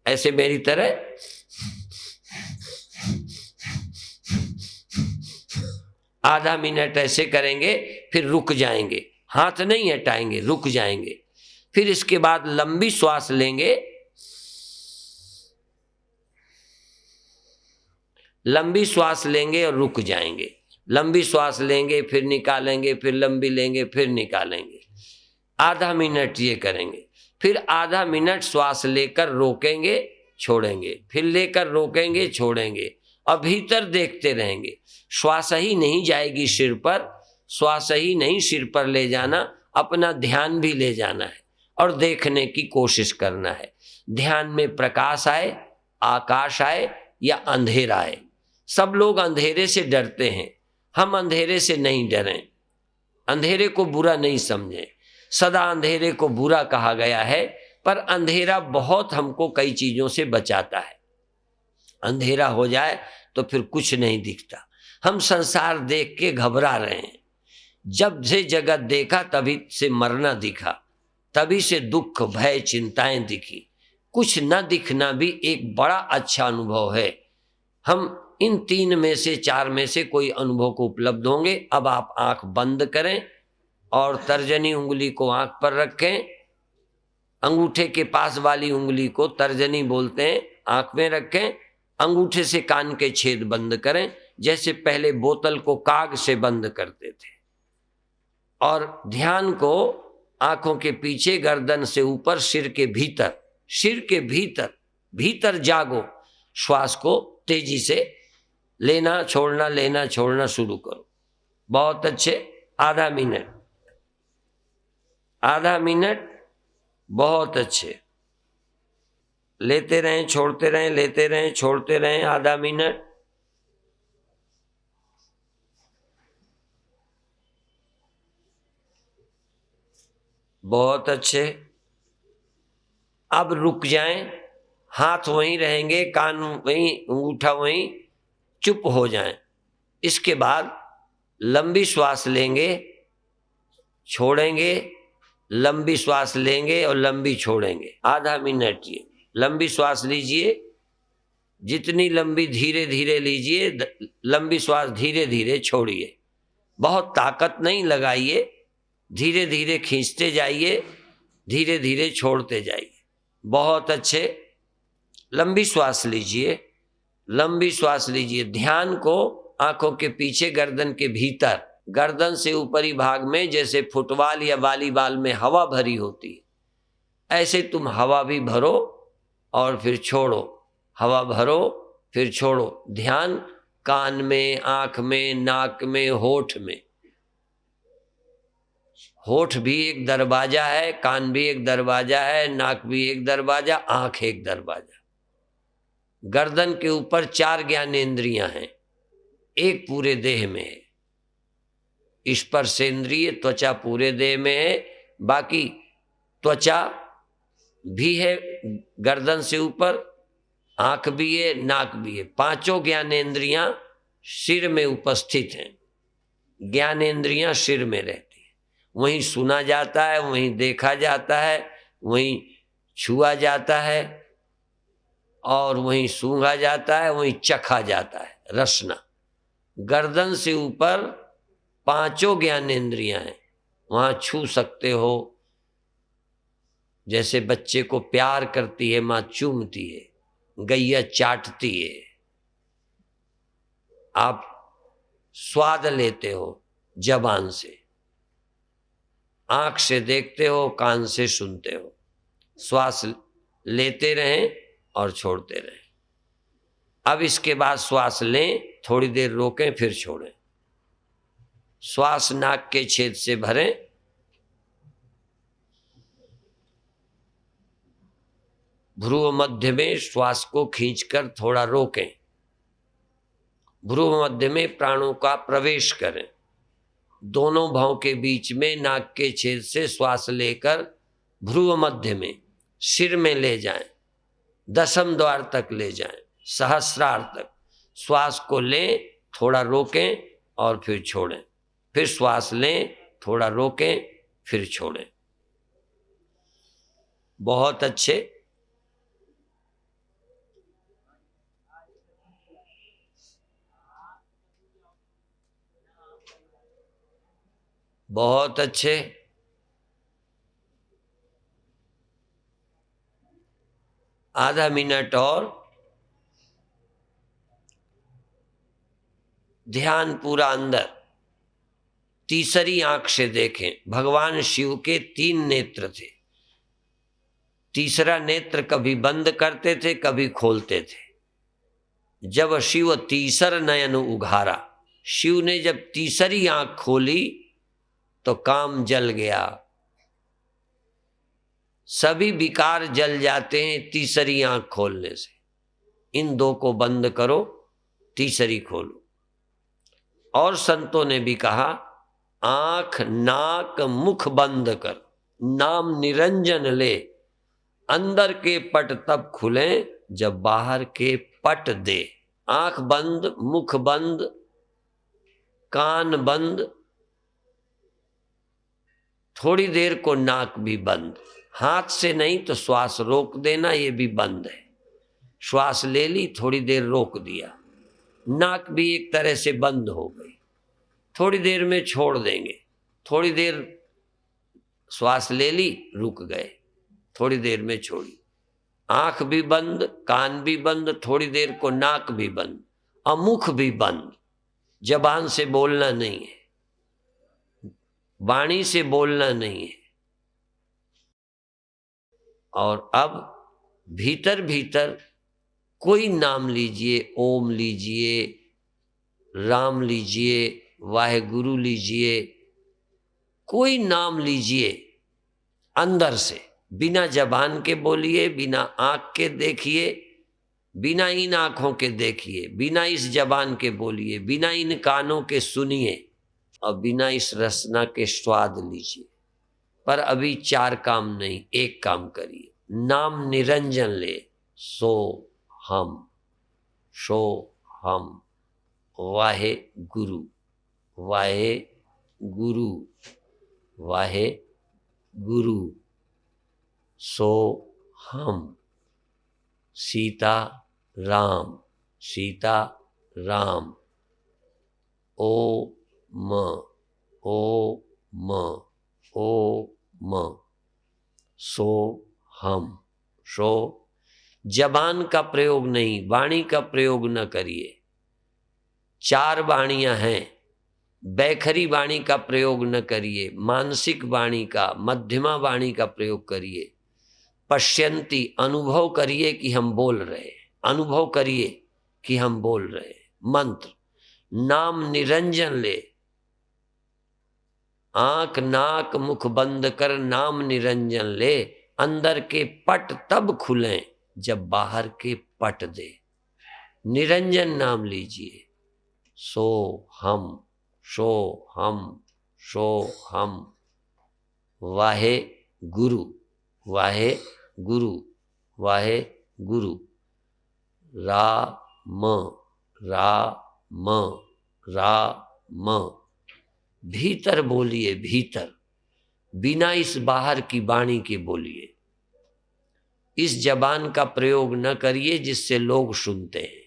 Speaker 1: ऐसे मेरी तरह आधा मिनट ऐसे करेंगे, फिर रुक जाएंगे, हाथ नहीं हटाएंगे, रुक जाएंगे। फिर इसके बाद लंबी श्वास लेंगे, लंबी श्वास लेंगे और रुक जाएंगे, लंबी श्वास लेंगे फिर निकालेंगे, फिर लंबी लेंगे फिर निकालेंगे। आधा मिनट ये करेंगे। फिर आधा मिनट श्वास लेकर रोकेंगे, छोड़ेंगे, फिर लेकर रोकेंगे, छोड़ेंगे, और भीतर देखते रहेंगे। श्वास ही नहीं जाएगी सिर पर, श्वास ही नहीं सिर पर ले जाना, अपना ध्यान भी ले जाना है और देखने की कोशिश करना है। ध्यान में प्रकाश आए, आकाश आए या अंधेरा आए। सब लोग अंधेरे से डरते हैं, हम अंधेरे से नहीं डरें, अंधेरे को बुरा नहीं समझें। सदा अंधेरे को बुरा कहा गया है, पर अंधेरा बहुत हमको कई चीजों से बचाता है। अंधेरा हो जाए तो फिर कुछ नहीं दिखता। हम संसार देख के घबरा रहे हैं। जब से जगत देखा तभी से मरना दिखा, तभी से दुख भय चिंताएं दिखी। कुछ न दिखना भी एक बड़ा अच्छा अनुभव है। हम इन 3 में से 4 में से कोई अनुभव को उपलब्ध होंगे। अब आप आंख बंद करें और तर्जनी उंगली को आंख पर रखें। अंगूठे के पास वाली उंगली को तर्जनी बोलते हैं, आंख में रखें। अंगूठे से कान के छेद बंद करें, जैसे पहले बोतल को काग से बंद करते थे। और ध्यान को आंखों के पीछे, गर्दन से ऊपर, सिर के भीतर, सिर के भीतर, भीतर जागो। श्वास को तेजी से लेना छोड़ना, लेना छोड़ना शुरू करो। बहुत अच्छे। आधा मिनट, आधा मिनट, बहुत अच्छे। लेते रहें, छोड़ते रहें, लेते रहें, छोड़ते रहें। आधा मिनट। बहुत अच्छे। अब रुक जाएं, हाथ वहीं रहेंगे, कान वहीं, अंगूठा वहीं, चुप हो जाएं। इसके बाद लंबी श्वास लेंगे, छोड़ेंगे, लंबी श्वास लेंगे और लंबी छोड़ेंगे। आधा मिनट ये लंबी श्वास लीजिए, जितनी लंबी धीरे धीरे लीजिए, लंबी श्वास धीरे धीरे छोड़िए। बहुत ताकत नहीं लगाइए, धीरे धीरे खींचते जाइए, धीरे धीरे छोड़ते जाइए। बहुत अच्छे। लंबी श्वास लीजिए, लंबी श्वास लीजिए। ध्यान को आंखों के पीछे, गर्दन के भीतर, गर्दन से ऊपरी भाग में, जैसे फुटबॉल या वॉलीबॉल में हवा भरी होती है, ऐसे तुम हवा भी भरो और फिर छोड़ो। हवा भरो फिर छोड़ो। ध्यान कान में, आंख में, नाक में, होठ में। होठ भी एक दरवाजा है, कान भी एक दरवाजा है, नाक भी एक दरवाजा, आंख एक दरवाजा। गर्दन के ऊपर 4 ज्ञानेंद्रियां हैं, एक पूरे देह में है। स्पर्शेंद्रिय, त्वचा पूरे देह में है, बाकी त्वचा भी है गर्दन से ऊपर, आंख भी है, नाक भी है। 5 ज्ञानेंद्रियां सिर में उपस्थित हैं। ज्ञानेंद्रियां सिर में रहती हैं, वहीं सुना जाता है, वहीं देखा जाता है, वहीं छुआ जाता है और वहीं सूंघा जाता है, वहीं चखा जाता है। रसना। गर्दन से ऊपर 5 ज्ञानेंद्रियां हैं, वहां छू सकते हो। जैसे बच्चे को प्यार करती है मां, चूमती है, गैया चाटती है, आप स्वाद लेते हो जबान से, आंख से देखते हो, कान से सुनते हो। श्वास लेते रहें और छोड़ते रहें। अब इसके बाद श्वास लें, थोड़ी देर रोकें, फिर छोड़ें। श्वास नाक के छेद से भरें, भ्रूण मध्य में श्वास को खींचकर थोड़ा रोकें। भ्रूण मध्य में प्राणों का प्रवेश करें। दोनों भौं के बीच में नाक के छेद से श्वास लेकर भ्रूण मध्य में, सिर में ले जाएं, 10वें द्वार तक ले जाएं, सहस्रार तक। श्वास को लें, थोड़ा रोकें और फिर छोड़ें। फिर श्वास लें, थोड़ा रोकें, फिर छोड़ें। बहुत अच्छे। बहुत अच्छे। आधा मिनट और ध्यान पूरा अंदर, तीसरी आंख से देखें। भगवान शिव के 3 नेत्र थे। तीसरा नेत्र कभी बंद करते थे, कभी खोलते थे। जब शिव तीसर नयन उघारा, शिव ने जब तीसरी आंख खोली तो काम जल गया। सभी विकार जल जाते हैं तीसरी आंख खोलने से। इन 2 को बंद करो, तीसरी खोलो। और संतों ने भी कहा, आंख नाक मुख बंद कर, नाम निरंजन ले, अंदर के पट तब खुले जब बाहर के पट दे। आंख बंद, मुख बंद, कान बंद, थोड़ी देर को नाक भी बंद। हाथ से नहीं तो श्वास रोक देना, ये भी बंद है। श्वास ले ली, थोड़ी देर रोक दिया, नाक भी एक तरह से बंद हो गई। थोड़ी देर में छोड़ देंगे। थोड़ी देर श्वास ले ली, रुक गए, थोड़ी देर में छोड़ी। आंख भी बंद, कान भी बंद, थोड़ी देर को नाक भी बंद, और मुख भी बंद। जबान से बोलना नहीं है, वाणी से बोलना नहीं है। और अब भीतर भीतर कोई नाम लीजिए, ओम लीजिए, राम लीजिए, वाहेगुरु लीजिए, कोई नाम लीजिए अंदर से, बिना जबान के बोलिए, बिना आंख के देखिए, बिना इन आंखों के देखिए, बिना इस जबान के बोलिए, बिना इन कानों के सुनिए, और बिना इस रसना के स्वाद लीजिए। पर अभी 4 काम नहीं, 1 काम करिए। नाम निरंजन ले, सो हम, शो हम, वाहे गुरु, वाहे गुरु, वाहे गुरु, सो हम, सीता राम, सीता राम, ओ म, ओ म, ओ म, सो हम, सो। जबान का प्रयोग नहीं, वाणी का प्रयोग न करिए। 4 वाणियां हैं, बैखरी वाणी का प्रयोग न करिए, मानसिक वाणी का, मध्यमा वाणी का प्रयोग करिए। पश्यंती, अनुभव करिए कि हम बोल रहे, अनुभव करिए कि हम बोल रहे। मंत्र, नाम निरंजन ले, आंख नाक मुख बंद कर, नाम निरंजन ले, अंदर के पट तब खुलें जब बाहर के पट दे। निरंजन नाम लीजिए, सो हम, शो हम, शो हम, वाहे गुरु, वाहे गुरु, वाहे गुरु, राम, राम, राम। भीतर बोलिए, भीतर, बिना इस बाहर की वाणी के बोलिए। इस जबान का प्रयोग न करिए जिससे लोग सुनते हैं,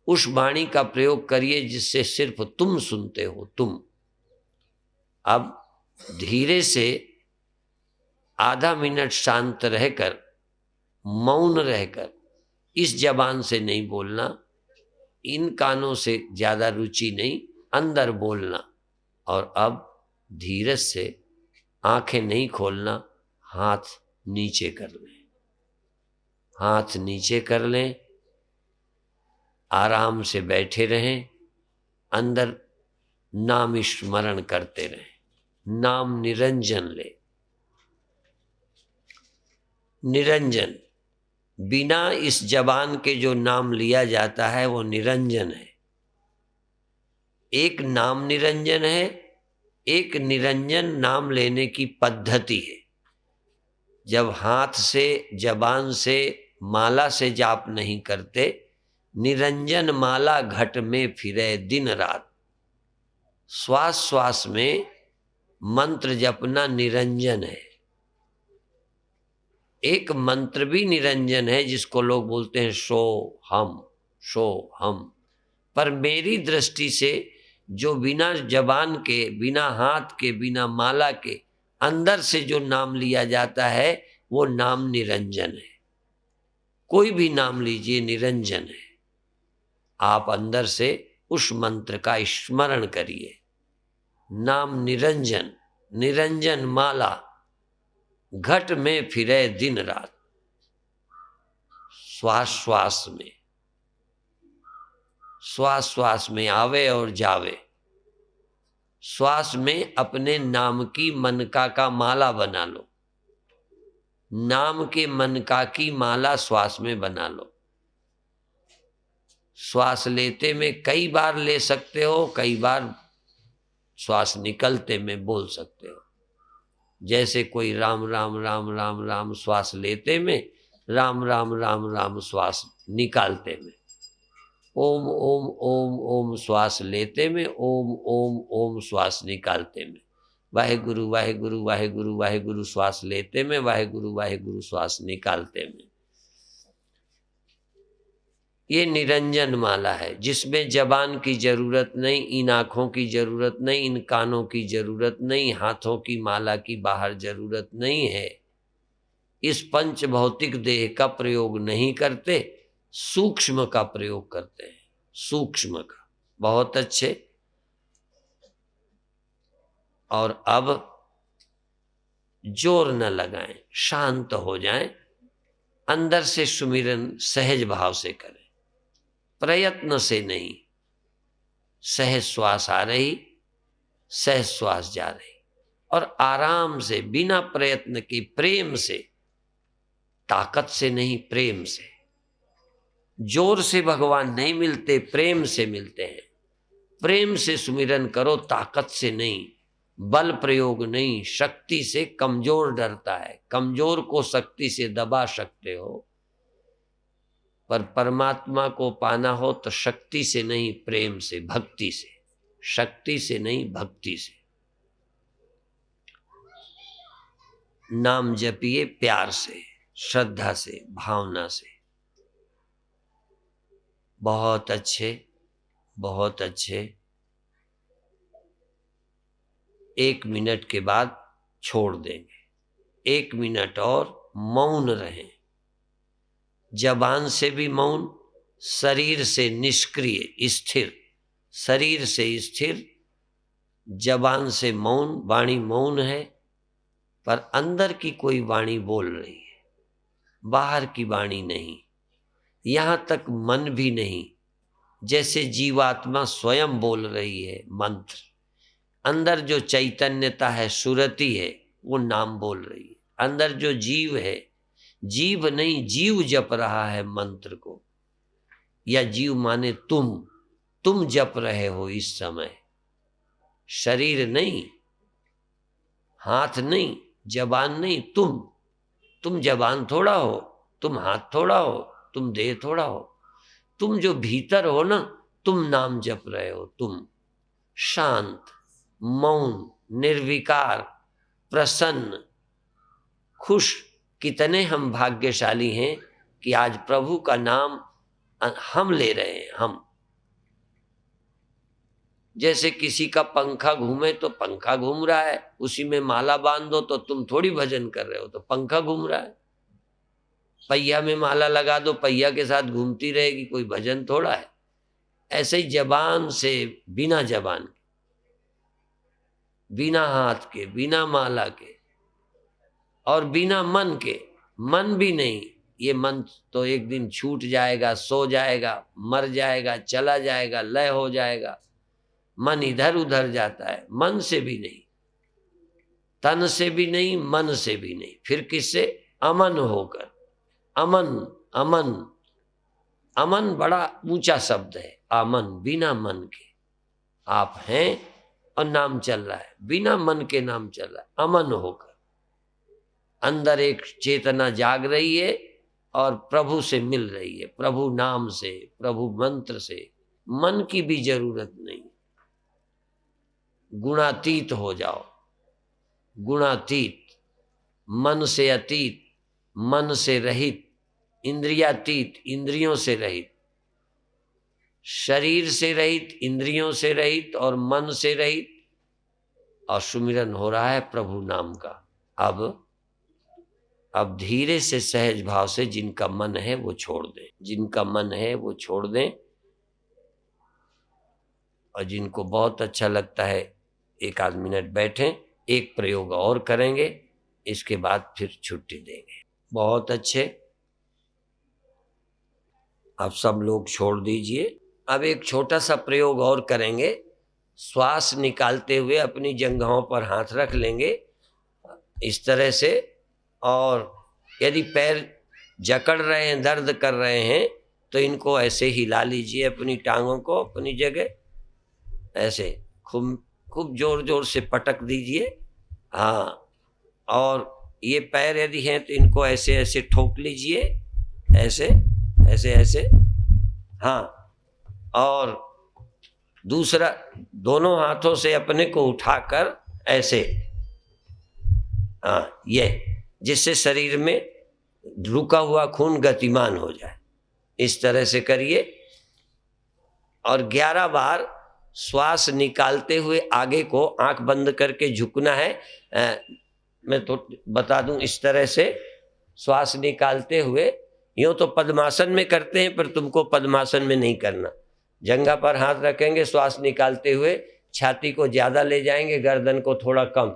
Speaker 1: उस वाणी का प्रयोग करिए जिससे सिर्फ तुम सुनते हो, तुम। अब धीरे से आधा मिनट शांत रहकर, मौन रहकर, इस जबान से नहीं बोलना, इन कानों से ज्यादा रुचि नहीं, अंदर बोलना। और अब धीरज से आंखें नहीं खोलना, हाथ नीचे कर लें, हाथ नीचे कर लें, आराम से बैठे रहें, अंदर नाम स्मरण करते रहें। नाम निरंजन ले, निरंजन, बिना इस जबान के जो नाम लिया जाता है वो निरंजन है। एक नाम निरंजन है, एक निरंजन नाम लेने की पद्धति है। जब हाथ से, जबान से, माला से जाप नहीं करते, निरंजन माला घट में फिरे दिन रात। श्वास श्वास में मंत्र जपना निरंजन है। एक मंत्र भी निरंजन है जिसको लोग बोलते हैं सो हम, सो हम। पर मेरी दृष्टि से जो बिना जबान के, बिना हाथ के, बिना माला के अंदर से जो नाम लिया जाता है वो नाम निरंजन है। कोई भी नाम लीजिए निरंजन है। आप अंदर से उस मंत्र का स्मरण करिए। नाम निरंजन, निरंजन माला घट में फिरे दिन रात। श्वास श्वास में, श्वास श्वास में आवे और जावे। श्वास में अपने नाम की मनका का माला बना लो। नाम के मनका की माला श्वास में बना लो। श्वास लेते में कई बार ले सकते हो, कई बार श्वास निकलते में बोल सकते हो। जैसे कोई राम राम राम राम राम श्वास लेते में, राम राम राम राम श्वास निकालते में। ओम ओम ओम ओम श्वास लेते में, ओम ओम ओम श्वास निकालते में। वाहेगुरु वाहेगुरु वाहेगुरु वाहेगुरु श्वास लेते में, वाहेगुरु वाहेगुरु श्वास निकालते में। ये निरंजन माला है जिसमें जबान की जरूरत नहीं, इन आँखों की जरूरत नहीं, इन कानों की जरूरत नहीं, हाथों की माला की बाहर जरूरत नहीं है। इस पंच भौतिक देह का प्रयोग नहीं करते, सूक्ष्म का प्रयोग करते हैं। सूक्ष्म का। बहुत अच्छे। और अब जोर न लगाएं, शांत हो जाएं, अंदर से सुमिरन सहज भाव से करें, प्रयत्न से नहीं। सहज श्वास आ रही, सहज श्वास जा रही, और आराम से, बिना प्रयत्न के, प्रेम से, ताकत से नहीं, प्रेम से। जोर से भगवान नहीं मिलते, प्रेम से मिलते हैं। प्रेम से सुमिरन करो, ताकत से नहीं, बल प्रयोग नहीं, शक्ति से। कमजोर डरता है, कमजोर को शक्ति से दबा सकते हो, पर परमात्मा को पाना हो तो शक्ति से नहीं, प्रेम से, भक्ति से। शक्ति से नहीं, भक्ति से। नाम जपिए प्यार से, श्रद्धा से, भावना से। बहुत अच्छे, बहुत अच्छे। 1 मिनट के बाद छोड़ देंगे। 1 मिनट और मौन रहें। जबान से भी मौन, शरीर से निष्क्रिय स्थिर, शरीर से स्थिर, जबान से मौन। वाणी मौन है, पर अंदर की कोई वाणी बोल रही है, बाहर की वाणी नहीं। यहां तक मन भी नहीं, जैसे जीवात्मा स्वयं बोल रही है मंत्र। अंदर जो चैतन्यता है, सुरति है, वो नाम बोल रही है। अंदर जो जीव है, जीव नहीं, जीव जप रहा है मंत्र को। या जीव माने तुम जप रहे हो इस समय। शरीर नहीं, हाथ नहीं, जबान नहीं, तुम जबान थोड़ा हो, तुम हाथ थोड़ा हो, तुम देह थोड़ा हो। तुम जो भीतर हो ना, तुम नाम जप रहे हो। तुम शांत, मौन, निर्विकार, प्रसन्न, खुश। कितने हम भाग्यशाली हैं कि आज प्रभु का नाम हम ले रहे हैं। हम जैसे किसी का पंखा घूमे तो पंखा घूम रहा है, उसी में माला बांध दो तो तुम थोड़ी भजन कर रहे हो, तो पंखा घूम रहा है। पहिया में माला लगा दो, पहिया के साथ घूमती रहेगी, कोई भजन थोड़ा है। ऐसे ही जबान से, बिना जबान के, बिना हाथ के, बिना माला के, और बिना मन के। मन भी नहीं, ये मन तो एक दिन छूट जाएगा, सो जाएगा, मर जाएगा, चला जाएगा, लय हो जाएगा। मन इधर उधर जाता है। मन से भी नहीं, तन से भी नहीं, मन से भी नहीं। फिर किससे? अमन होकर। अमन, अमन, अमन बड़ा ऊंचा शब्द है। अमन, बिना मन के आप हैं और नाम चल रहा है, बिना मन के नाम चल रहा है। अमन होकर अंदर एक चेतना जाग रही है और प्रभु से मिल रही है, प्रभु नाम से, प्रभु मंत्र से। मन की भी जरूरत नहीं। गुणातीत हो जाओ, गुणातीत, मन से अतीत, मन से रहित, इंद्रियातीत, इंद्रियों से रहित। शरीर से रहित, इंद्रियों से रहित और मन से रहित, और सुमिरन हो रहा है प्रभु नाम का। अब धीरे से सहज भाव से जिनका मन है वो छोड़ दें, जिनका मन है वो छोड़ दें, और जिनको बहुत अच्छा लगता है एक आध मिनट बैठें, एक प्रयोग और करेंगे, इसके बाद फिर छुट्टी देंगे। बहुत अच्छे, अब सब लोग छोड़ दीजिए। अब एक छोटा सा प्रयोग और करेंगे। श्वास निकालते हुए अपनी जंघों पर हाथ रख लेंगे इस तरह से, और यदि पैर जकड़ रहे हैं, दर्द कर रहे हैं, तो इनको ऐसे हिला लीजिए, अपनी टांगों को अपनी जगह ऐसे खूब खूब जोर जोर से पटक दीजिए। हाँ, और ये पैर यदि हैं तो इनको ऐसे ऐसे ठोक लीजिए, ऐसे ऐसे ऐसे। हाँ, और दूसरा दोनों हाथों से अपने को उठाकर ऐसे, हाँ, ये, जिससे शरीर में रुका हुआ खून गतिमान हो जाए, इस तरह से करिए। और 11 बार श्वास निकालते हुए आगे को आंख बंद करके झुकना है। मैं तो बता दूं, इस तरह से श्वास निकालते हुए, यूं तो पद्मासन में करते हैं पर तुमको पद्मासन में नहीं करना। जंघा पर हाथ रखेंगे, श्वास निकालते हुए छाती को ज्यादा ले जाएंगे, गर्दन को थोड़ा कम।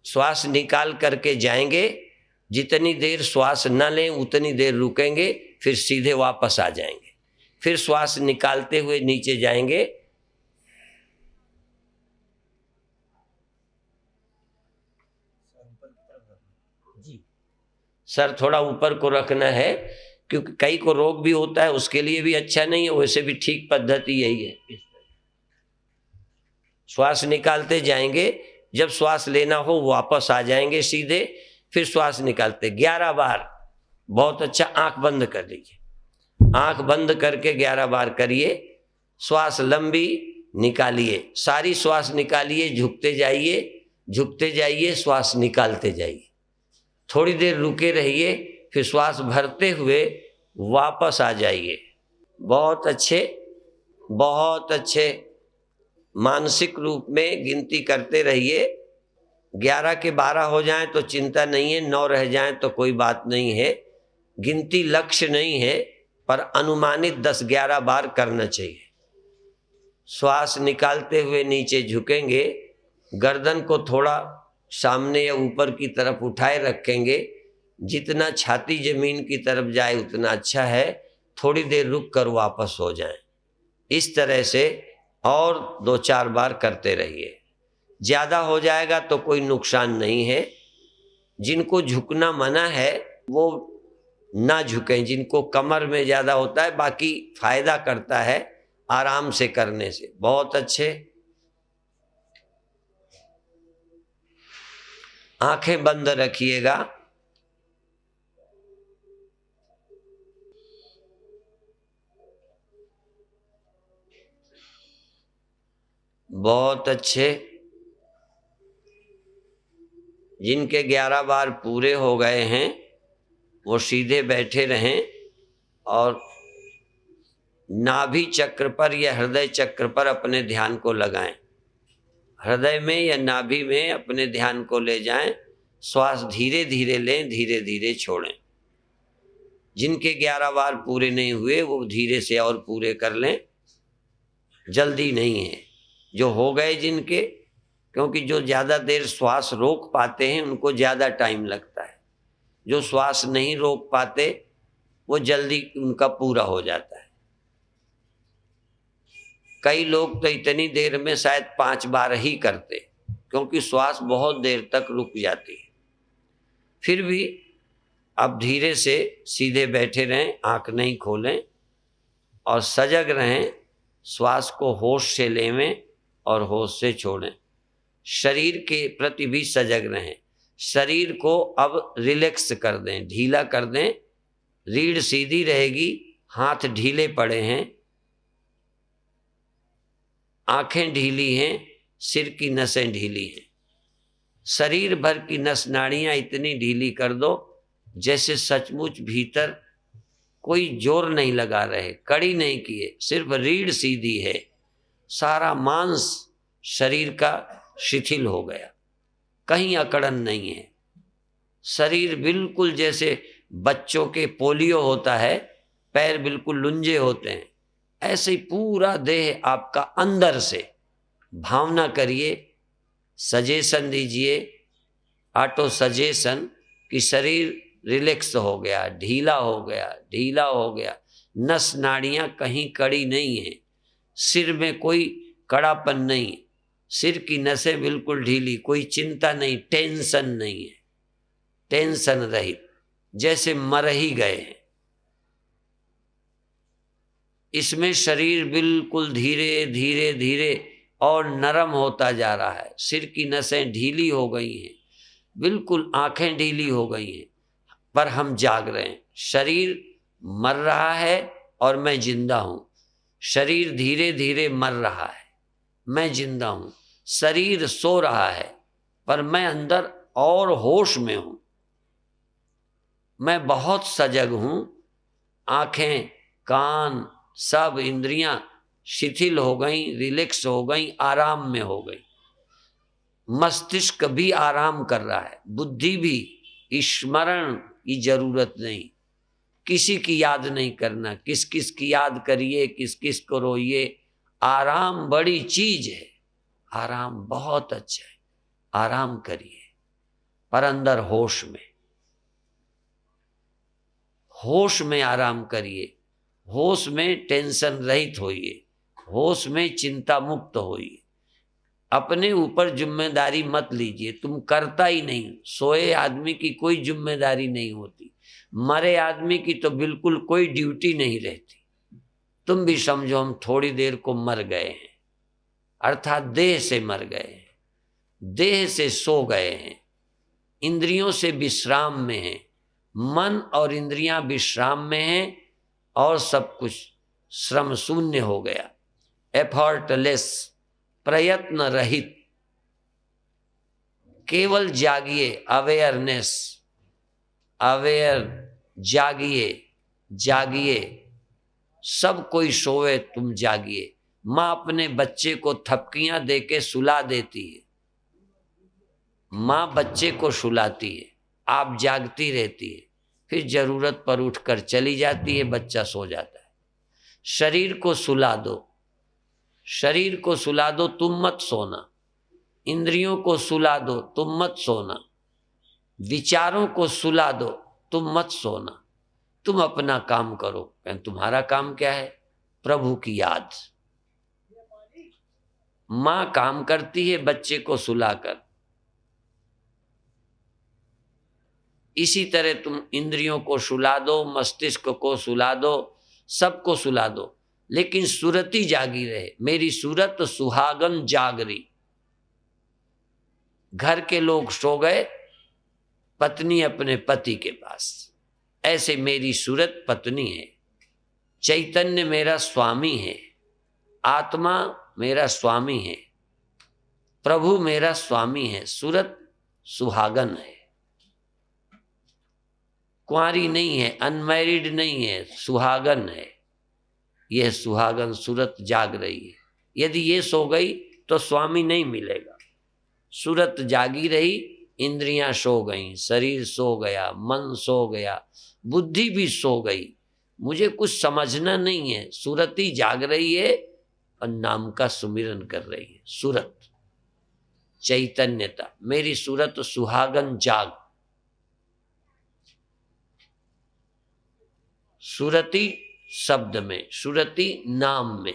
Speaker 1: श्वास निकाल करके जाएंगे, जितनी देर श्वास न लें उतनी देर रुकेंगे, फिर सीधे वापस आ जाएंगे। फिर श्वास निकालते हुए नीचे जाएंगे, सर थोड़ा ऊपर को रखना है, क्योंकि कई को रोग भी होता है, उसके लिए भी अच्छा नहीं है, वैसे भी ठीक पद्धति यही है। श्वास निकालते जाएंगे, जब श्वास लेना हो वापस आ जाएंगे सीधे, फिर श्वास निकालते 11 बार। बहुत अच्छा, आंख बंद कर लीजिए, आंख बंद करके 11 बार करिए। श्वास लंबी निकालिए, सारी श्वास निकालिए, झुकते जाइए, झुकते जाइए, श्वास निकालते जाइए, थोड़ी देर रुके रहिए, फिर श्वास भरते हुए वापस आ जाइए। बहुत अच्छे, बहुत अच्छे। मानसिक रूप में गिनती करते रहिए। 11 के 12 हो जाएं तो चिंता नहीं है, 9 रह जाएं तो कोई बात नहीं है। गिनती लक्ष्य नहीं है, पर अनुमानित 10-11 बार करना चाहिए। श्वास निकालते हुए नीचे झुकेंगे, गर्दन को थोड़ा सामने या ऊपर की तरफ उठाए रखेंगे, जितना छाती जमीन की तरफ जाए उतना अच्छा है। थोड़ी देर रुक कर वापस हो जाएं। इस तरह से और 2-4 बार करते रहिए। ज्यादा हो जाएगा तो कोई नुकसान नहीं है। जिनको झुकना मना है वो ना झुकें, जिनको कमर में ज्यादा होता है, बाकी फायदा करता है आराम से करने से। बहुत अच्छे। आंखें बंद रखिएगा। बहुत अच्छे। जिनके 11 बार पूरे हो गए हैं वो सीधे बैठे रहें और नाभि चक्र पर या हृदय चक्र पर अपने ध्यान को लगाएं। हृदय में या नाभि में अपने ध्यान को ले जाएं। श्वास धीरे धीरे लें, धीरे धीरे छोड़ें। जिनके 11 बार पूरे नहीं हुए वो धीरे से और पूरे कर लें, जल्दी नहीं है। जो हो गए जिनके, क्योंकि जो ज़्यादा देर श्वास रोक पाते हैं उनको ज़्यादा टाइम लगता है, जो श्वास नहीं रोक पाते वो जल्दी उनका पूरा हो जाता है। कई लोग तो इतनी देर में शायद 5 बार ही करते, क्योंकि श्वास बहुत देर तक रुक जाती है। फिर भी अब धीरे से सीधे बैठे रहें, आंख नहीं खोलें और सजग रहें। श्वास को होश से लेवें और होश से छोड़ें। शरीर के प्रति भी सजग रहें। शरीर को अब रिलैक्स कर दें, ढीला कर दें। रीढ़ सीधी रहेगी, हाथ ढीले पड़े हैं, आंखें ढीली हैं, सिर की नसें ढीली हैं। शरीर भर की नस नाड़ियां इतनी ढीली कर दो जैसे सचमुच भीतर कोई जोर नहीं लगा रहे, कड़ी नहीं किए, सिर्फ रीढ़ सीधी है। सारा मांस शरीर का शिथिल हो गया, कहीं अकड़न नहीं है। शरीर बिल्कुल जैसे बच्चों के पोलियो होता है, पैर बिल्कुल लुंजे होते हैं, ऐसे ही पूरा देह आपका अंदर से। भावना करिए, सजेशन दीजिए, ऑटो सजेशन कि शरीर रिलैक्स हो गया, ढीला हो गया, ढीला हो गया। नस नाड़ियां कहीं कड़ी नहीं है, सिर में कोई कड़ापन नहीं, सिर की नसें बिल्कुल ढीली, कोई चिंता नहीं, टेंशन नहीं है, टेंशन रहित, जैसे मर ही गए हैं। इसमें शरीर बिल्कुल धीरे धीरे धीरे और नरम होता जा रहा है। सिर की नसें ढीली हो गई हैं, बिल्कुल आंखें ढीली हो गई हैं, पर हम जाग रहे हैं। शरीर मर रहा है और मैं जिंदा हूं। शरीर धीरे धीरे मर रहा है, मैं जिंदा हूं। शरीर सो रहा है पर मैं अंदर और होश में हूं, मैं बहुत सजग हूं। आंखें, कान, सब इंद्रियां शिथिल हो गई, रिलैक्स हो गई, आराम में हो गई। मस्तिष्क भी आराम कर रहा है, बुद्धि भी। स्मरण की जरूरत नहीं, किसी की याद नहीं करना, किस किस की याद करिए, किस किस को रोइए। आराम बड़ी चीज है, आराम बहुत अच्छा है, आराम करिए, पर अंदर होश में, होश में आराम करिए। होश में टेंशन रहित होइए, होश में चिंता मुक्त होइए। अपने ऊपर जिम्मेदारी मत लीजिए, तुम करता ही नहीं। सोए आदमी की कोई जिम्मेदारी नहीं होती, मरे आदमी की तो बिल्कुल कोई ड्यूटी नहीं रहती। तुम भी समझो हम थोड़ी देर को मर गए हैं, अर्थात देह से मर गए हैं, देह से सो गए हैं, इंद्रियों से विश्राम में हैं। मन और इंद्रियां विश्राम में हैं और सब कुछ श्रम शून्य हो गया, एफर्टलेस, प्रयत्न रहित। केवल जागिए, अवेयरनेस, अवेयर, जागिए, जागिए। सब कोई सोए, तुम जागिए। माँ अपने बच्चे को थपकियां देके सुला देती है, माँ बच्चे को सुलाती है, आप जागती रहती है, फिर जरूरत पर उठकर चली जाती है, बच्चा सो जाता है। शरीर को सुला दो, शरीर को सुला दो, तुम मत सोना। इंद्रियों को सुला दो, तुम मत सोना। विचारों को सुला दो, तुम मत सोना। तुम अपना काम करो। तुम्हारा काम क्या है? प्रभु की याद। माँ काम करती है बच्चे को सुलाकर, इसी तरह तुम इंद्रियों को सुला दो, मस्तिष्क को सुला दो, सबको सुला दो, लेकिन सुरती जागी रहे। मेरी सूरत सुहागन जागरी। घर के लोग सो गए, पत्नी अपने पति के पास, ऐसे मेरी सूरत पत्नी है। चैतन्य मेरा स्वामी है, आत्मा मेरा स्वामी है, प्रभु मेरा स्वामी है। सूरत सुहागन है, कुंवारी नहीं है, अनमैरिड नहीं है, सुहागन है। यह सुहागन सूरत जाग रही है। यदि ये सो गई तो स्वामी नहीं मिलेगा। सूरत जागी रही, इंद्रियां सो गईं, शरीर सो गया, मन सो गया, बुद्धि भी सो गई। मुझे कुछ समझना नहीं है, सूरत ही जाग रही है और नाम का सुमिरन कर रही है। सूरत चैतन्यता, मेरी सूरत सुहागन जाग। सुरति शब्द में, सुरति नाम में।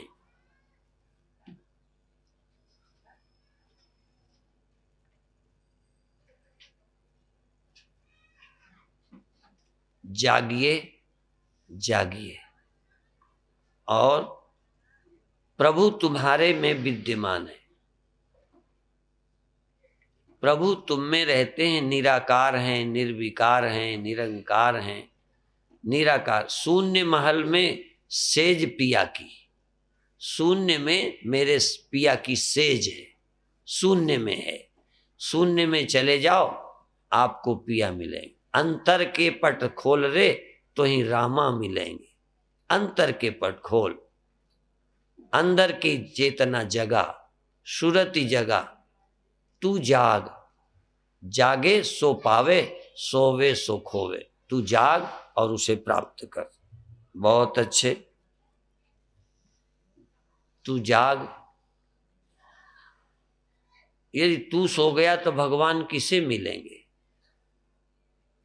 Speaker 1: जागिए, जागिए, और प्रभु तुम्हारे में विद्यमान है। प्रभु तुम में रहते हैं, निराकार हैं, निर्विकार हैं, निरंकार हैं। निराकार, शून्य महल में सेज पिया की, शून्य में मेरे पिया की सेज है, शून्य में है। शून्य में चले जाओ, आपको पिया मिलेंगे। अंतर के पट खोल रे, तो ही रामा मिलेंगे। अंतर के पट खोल, अंदर की चेतना जगा, सुरति जगा। तू जाग, जागे सो पावे, सोवे सो खोवे। तू जाग और उसे प्राप्त कर। बहुत अच्छे, तू जाग। यदि तू सो गया तो भगवान किसे मिलेंगे?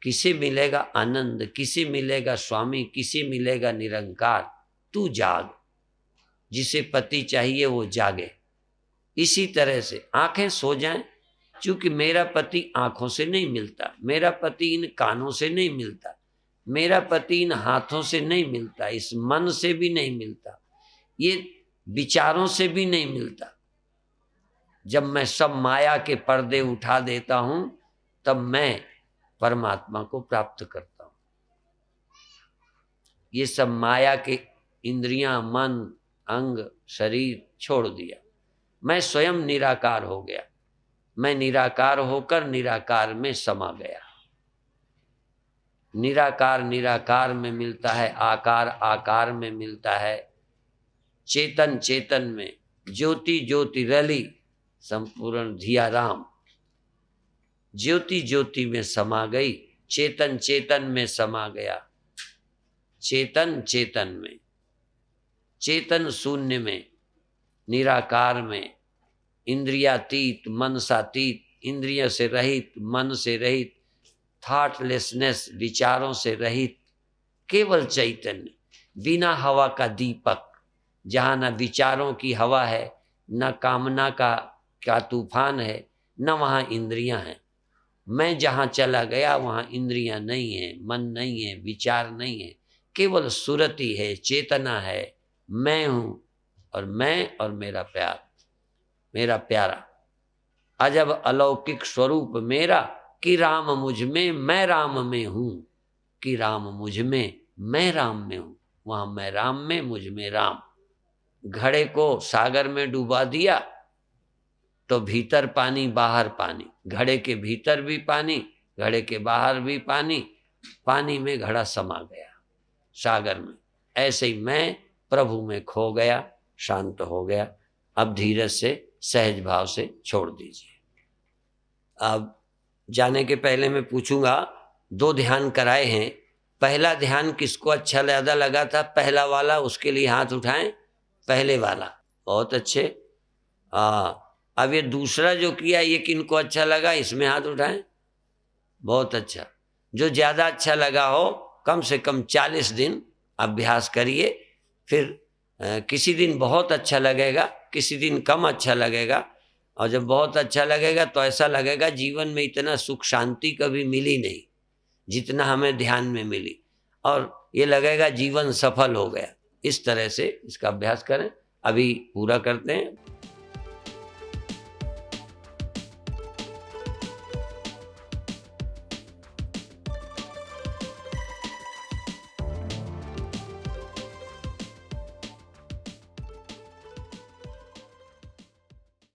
Speaker 1: किसे मिलेगा आनंद? किसे मिलेगा स्वामी? किसे मिलेगा निरंकार? तू जाग। जिसे पति चाहिए वो जागे। इसी तरह से आंखें सो जाएं, क्योंकि मेरा पति आंखों से नहीं मिलता, मेरा पति इन कानों से नहीं मिलता, मेरा पति इन हाथों से नहीं मिलता, इस मन से भी नहीं मिलता, ये विचारों से भी नहीं मिलता। जब मैं सब माया के पर्दे उठा देता हूं, तब मैं परमात्मा को प्राप्त करता हूं। ये सब माया के इंद्रियां, मन, अंग, शरीर छोड़ दिया, मैं स्वयं निराकार हो गया। मैं निराकार होकर निराकार में समा गया। निराकार निराकार में मिलता है, आकार आकार में मिलता है, चेतन चेतन में, ज्योति ज्योति रली संपूर्ण धिया राम। ज्योति ज्योति में समा गई, चेतन चेतन में समा गया, चेतन चेतन में, चेतन शून्य में, निराकार में, इंद्रियातीत, मनसातीत, इंद्रियों से रहित, मन से रहित, थॉटलेसनेस, विचारों से रहित, केवल चैतन्य, बिना हवा का दीपक, जहाँ न विचारों की हवा है, न कामना का तूफान है, न वहाँ इंद्रियां हैं। मैं जहाँ चला गया वहाँ इंद्रियां नहीं है, मन नहीं है, विचार नहीं है, केवल सुरति है, चेतना है। मैं हूँ और मैं और मेरा प्यार, मेरा प्यारा अजब अलौकिक स्वरूप मेरा, कि राम मुझ में मैं राम में हूँ, कि राम मुझ में मैं राम में हूँ। वहाँ मैं राम में, मुझ में राम। घड़े को सागर में डुबा दिया तो भीतर पानी बाहर पानी, घड़े के भीतर भी पानी, घड़े के बाहर भी पानी, पानी में घड़ा समा गया सागर में। ऐसे ही मैं प्रभु में खो गया, शांत हो गया। अब धीरज से, सहज भाव से छोड़ दीजिए। अब जाने के पहले मैं पूछूंगा, 2 ध्यान कराए हैं, पहला ध्यान किसको अच्छा ज्यादा लगा था? पहला वाला, उसके लिए हाथ उठाएं। पहले वाला, बहुत अच्छे। अब ये दूसरा जो किया, ये किनको अच्छा लगा? इसमें हाथ उठाएं। बहुत अच्छा। जो ज्यादा अच्छा लगा हो, कम से कम 40 दिन अभ्यास करिए। फिर किसी दिन बहुत अच्छा लगेगा, किसी दिन कम अच्छा लगेगा, और जब बहुत अच्छा लगेगा तो ऐसा लगेगा जीवन में इतना सुख शांति कभी मिली नहीं जितना हमें ध्यान में मिली, और ये लगेगा जीवन सफल हो गया। इस तरह से इसका अभ्यास करें। अभी पूरा करते हैं।